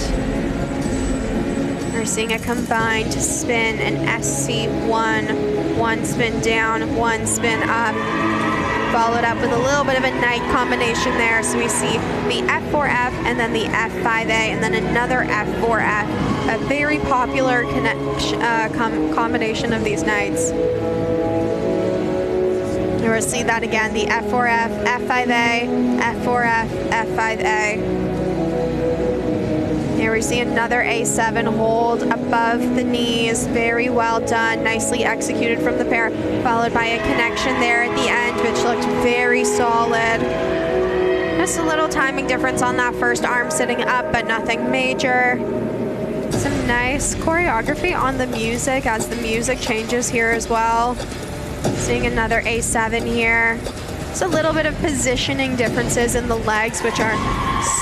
We're seeing a combined spin, an SC1, 1 spin down, 1 spin up. Followed up with a little bit of a night combination there. So we see the F4F and then the F5A and then another F4F. A very popular combination of these nights. We'll see that again, the F4F, F5A, F4F, F5A. Here we see another A7 hold above the knees. Very well done, nicely executed from the pair, followed by a connection there at the end, which looked very solid. Just a little timing difference on that first arm sitting up, but nothing major. Some nice choreography on the music as the music changes here as well. Seeing another A7 here. Just a little bit of positioning differences in the legs, which are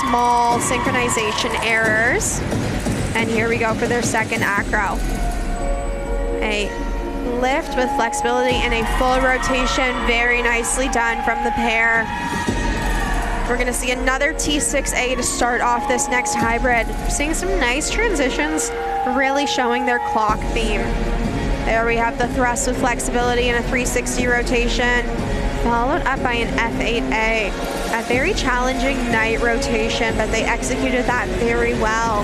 small synchronization errors. And here we go for their second acro. A lift with flexibility and a full rotation. Very nicely done from the pair. We're gonna see another T6A to start off this next hybrid. Seeing some nice transitions, really showing their clock theme. There we have the thrust with flexibility and a 360 rotation, followed up by an F8A. A very challenging night rotation, but they executed that very well.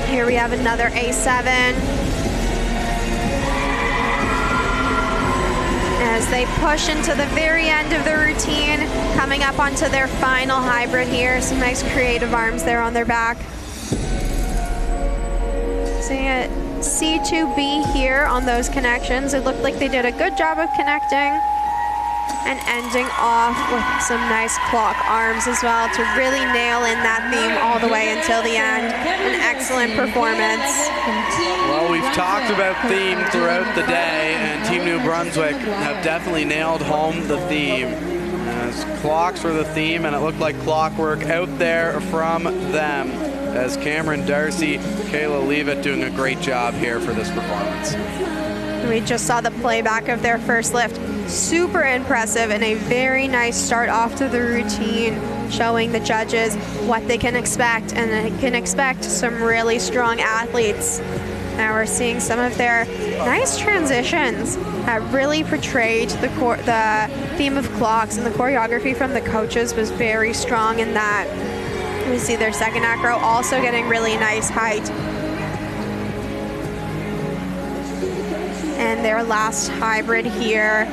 Here we have another A7. As they push into the very end of the routine, coming up onto their final hybrid here. Some nice creative arms there on their back. Seeing a C2B here on those connections. It looked like they did a good job of connecting and ending off with some nice clock arms as well to really nail in that theme all the way until the end. An excellent performance. Well, we've talked about theme throughout the day, and Team New Brunswick have definitely nailed home the theme. As clocks were the theme, and it looked like clockwork out there from them. As Cameron Darcy, Kayla Leavitt doing a great job here for this performance. We just saw the playback of their first lift. Super impressive and a very nice start off to the routine, showing the judges what they can expect, and they can expect some really strong athletes. Now we're seeing some of their nice transitions that really portrayed the theme of clocks, and the choreography from the coaches was very strong in that. We see their second acro also getting really nice height. And their last hybrid here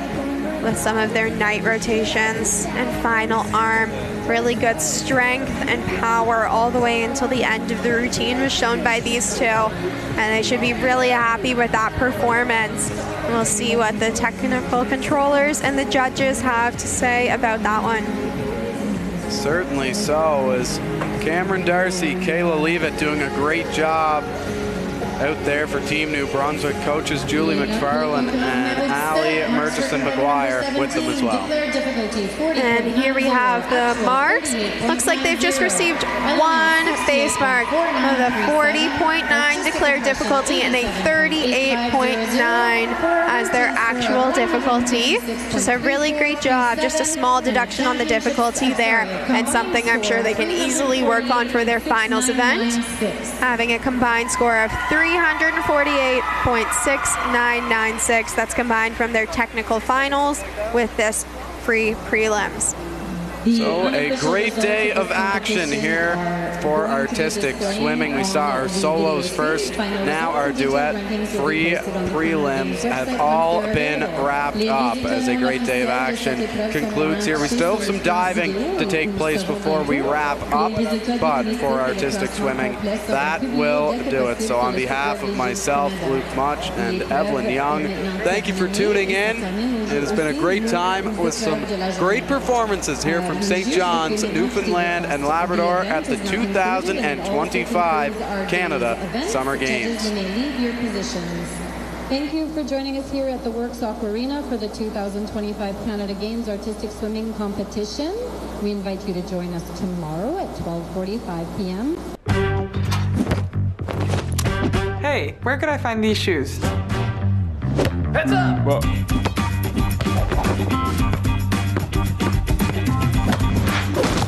with some of their night rotations and final arm. Really good strength and power all the way until the end of the routine was shown by these two. And they should be really happy with that performance. And we'll see what the technical controllers and the judges have to say about that one. Certainly so, as Cameron Darcy, Kayla Leavitt doing a great job out there for Team New Brunswick. Coaches Julie McFarlane and Allie Murchison-McGuire with them as well. And here we have the marks. Looks like they've just received one base mark with a 40.9 declared difficulty and a 38.9 as their actual difficulty. Just a really great job. Just a small deduction on the difficulty there, and something I'm sure they can easily work on for their finals event. Having a combined score of 348.6996. That's combined from their technical finals with this free prelims. So a great day of action here for artistic swimming. We saw our solos first, now our duet free prelims have all been wrapped up as a great day of action concludes here. We still have some diving to take place before we wrap up, but for artistic swimming, that will do it. So on behalf of myself, Luke Much, and Evelyn Young, thank you for tuning in. It has been a great time with some great performances here from St. John's, Newfoundland and Labrador at the 2025 Canada Summer Games. Thank you for joining us here at the Works Aquarena for the 2025 Canada Games Artistic Swimming Competition. We invite you to join us tomorrow at 12:45 p.m. Hey, where could I find these shoes? Heads up! Whoa.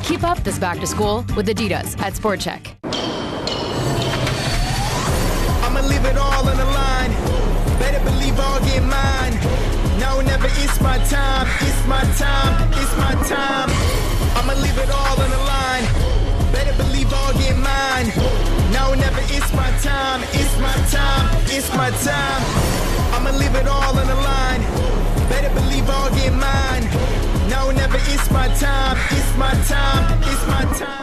Keep up this back to school with Adidas at Sport Check. I'ma leave it all on the line. Better believe I'll get mine. Now or never, it's my time. It's my time. It's my time. I'ma leave it all on the line. Better believe I'll get mine. Now or never, it's my time. It's my time. It's my time. I'ma leave it all on the line. Better believe I'll get mine. Now or never, it's my time. It's my time. It's my time.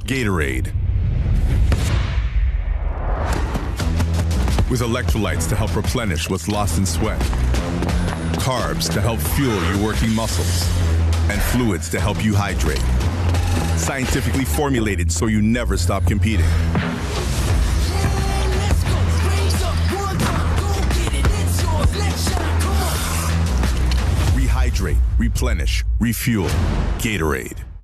Gatorade. With electrolytes to help replenish what's lost in sweat, carbs to help fuel your working muscles, and fluids to help you hydrate. Scientifically formulated so you never stop competing. Rehydrate, replenish, refuel. Gatorade.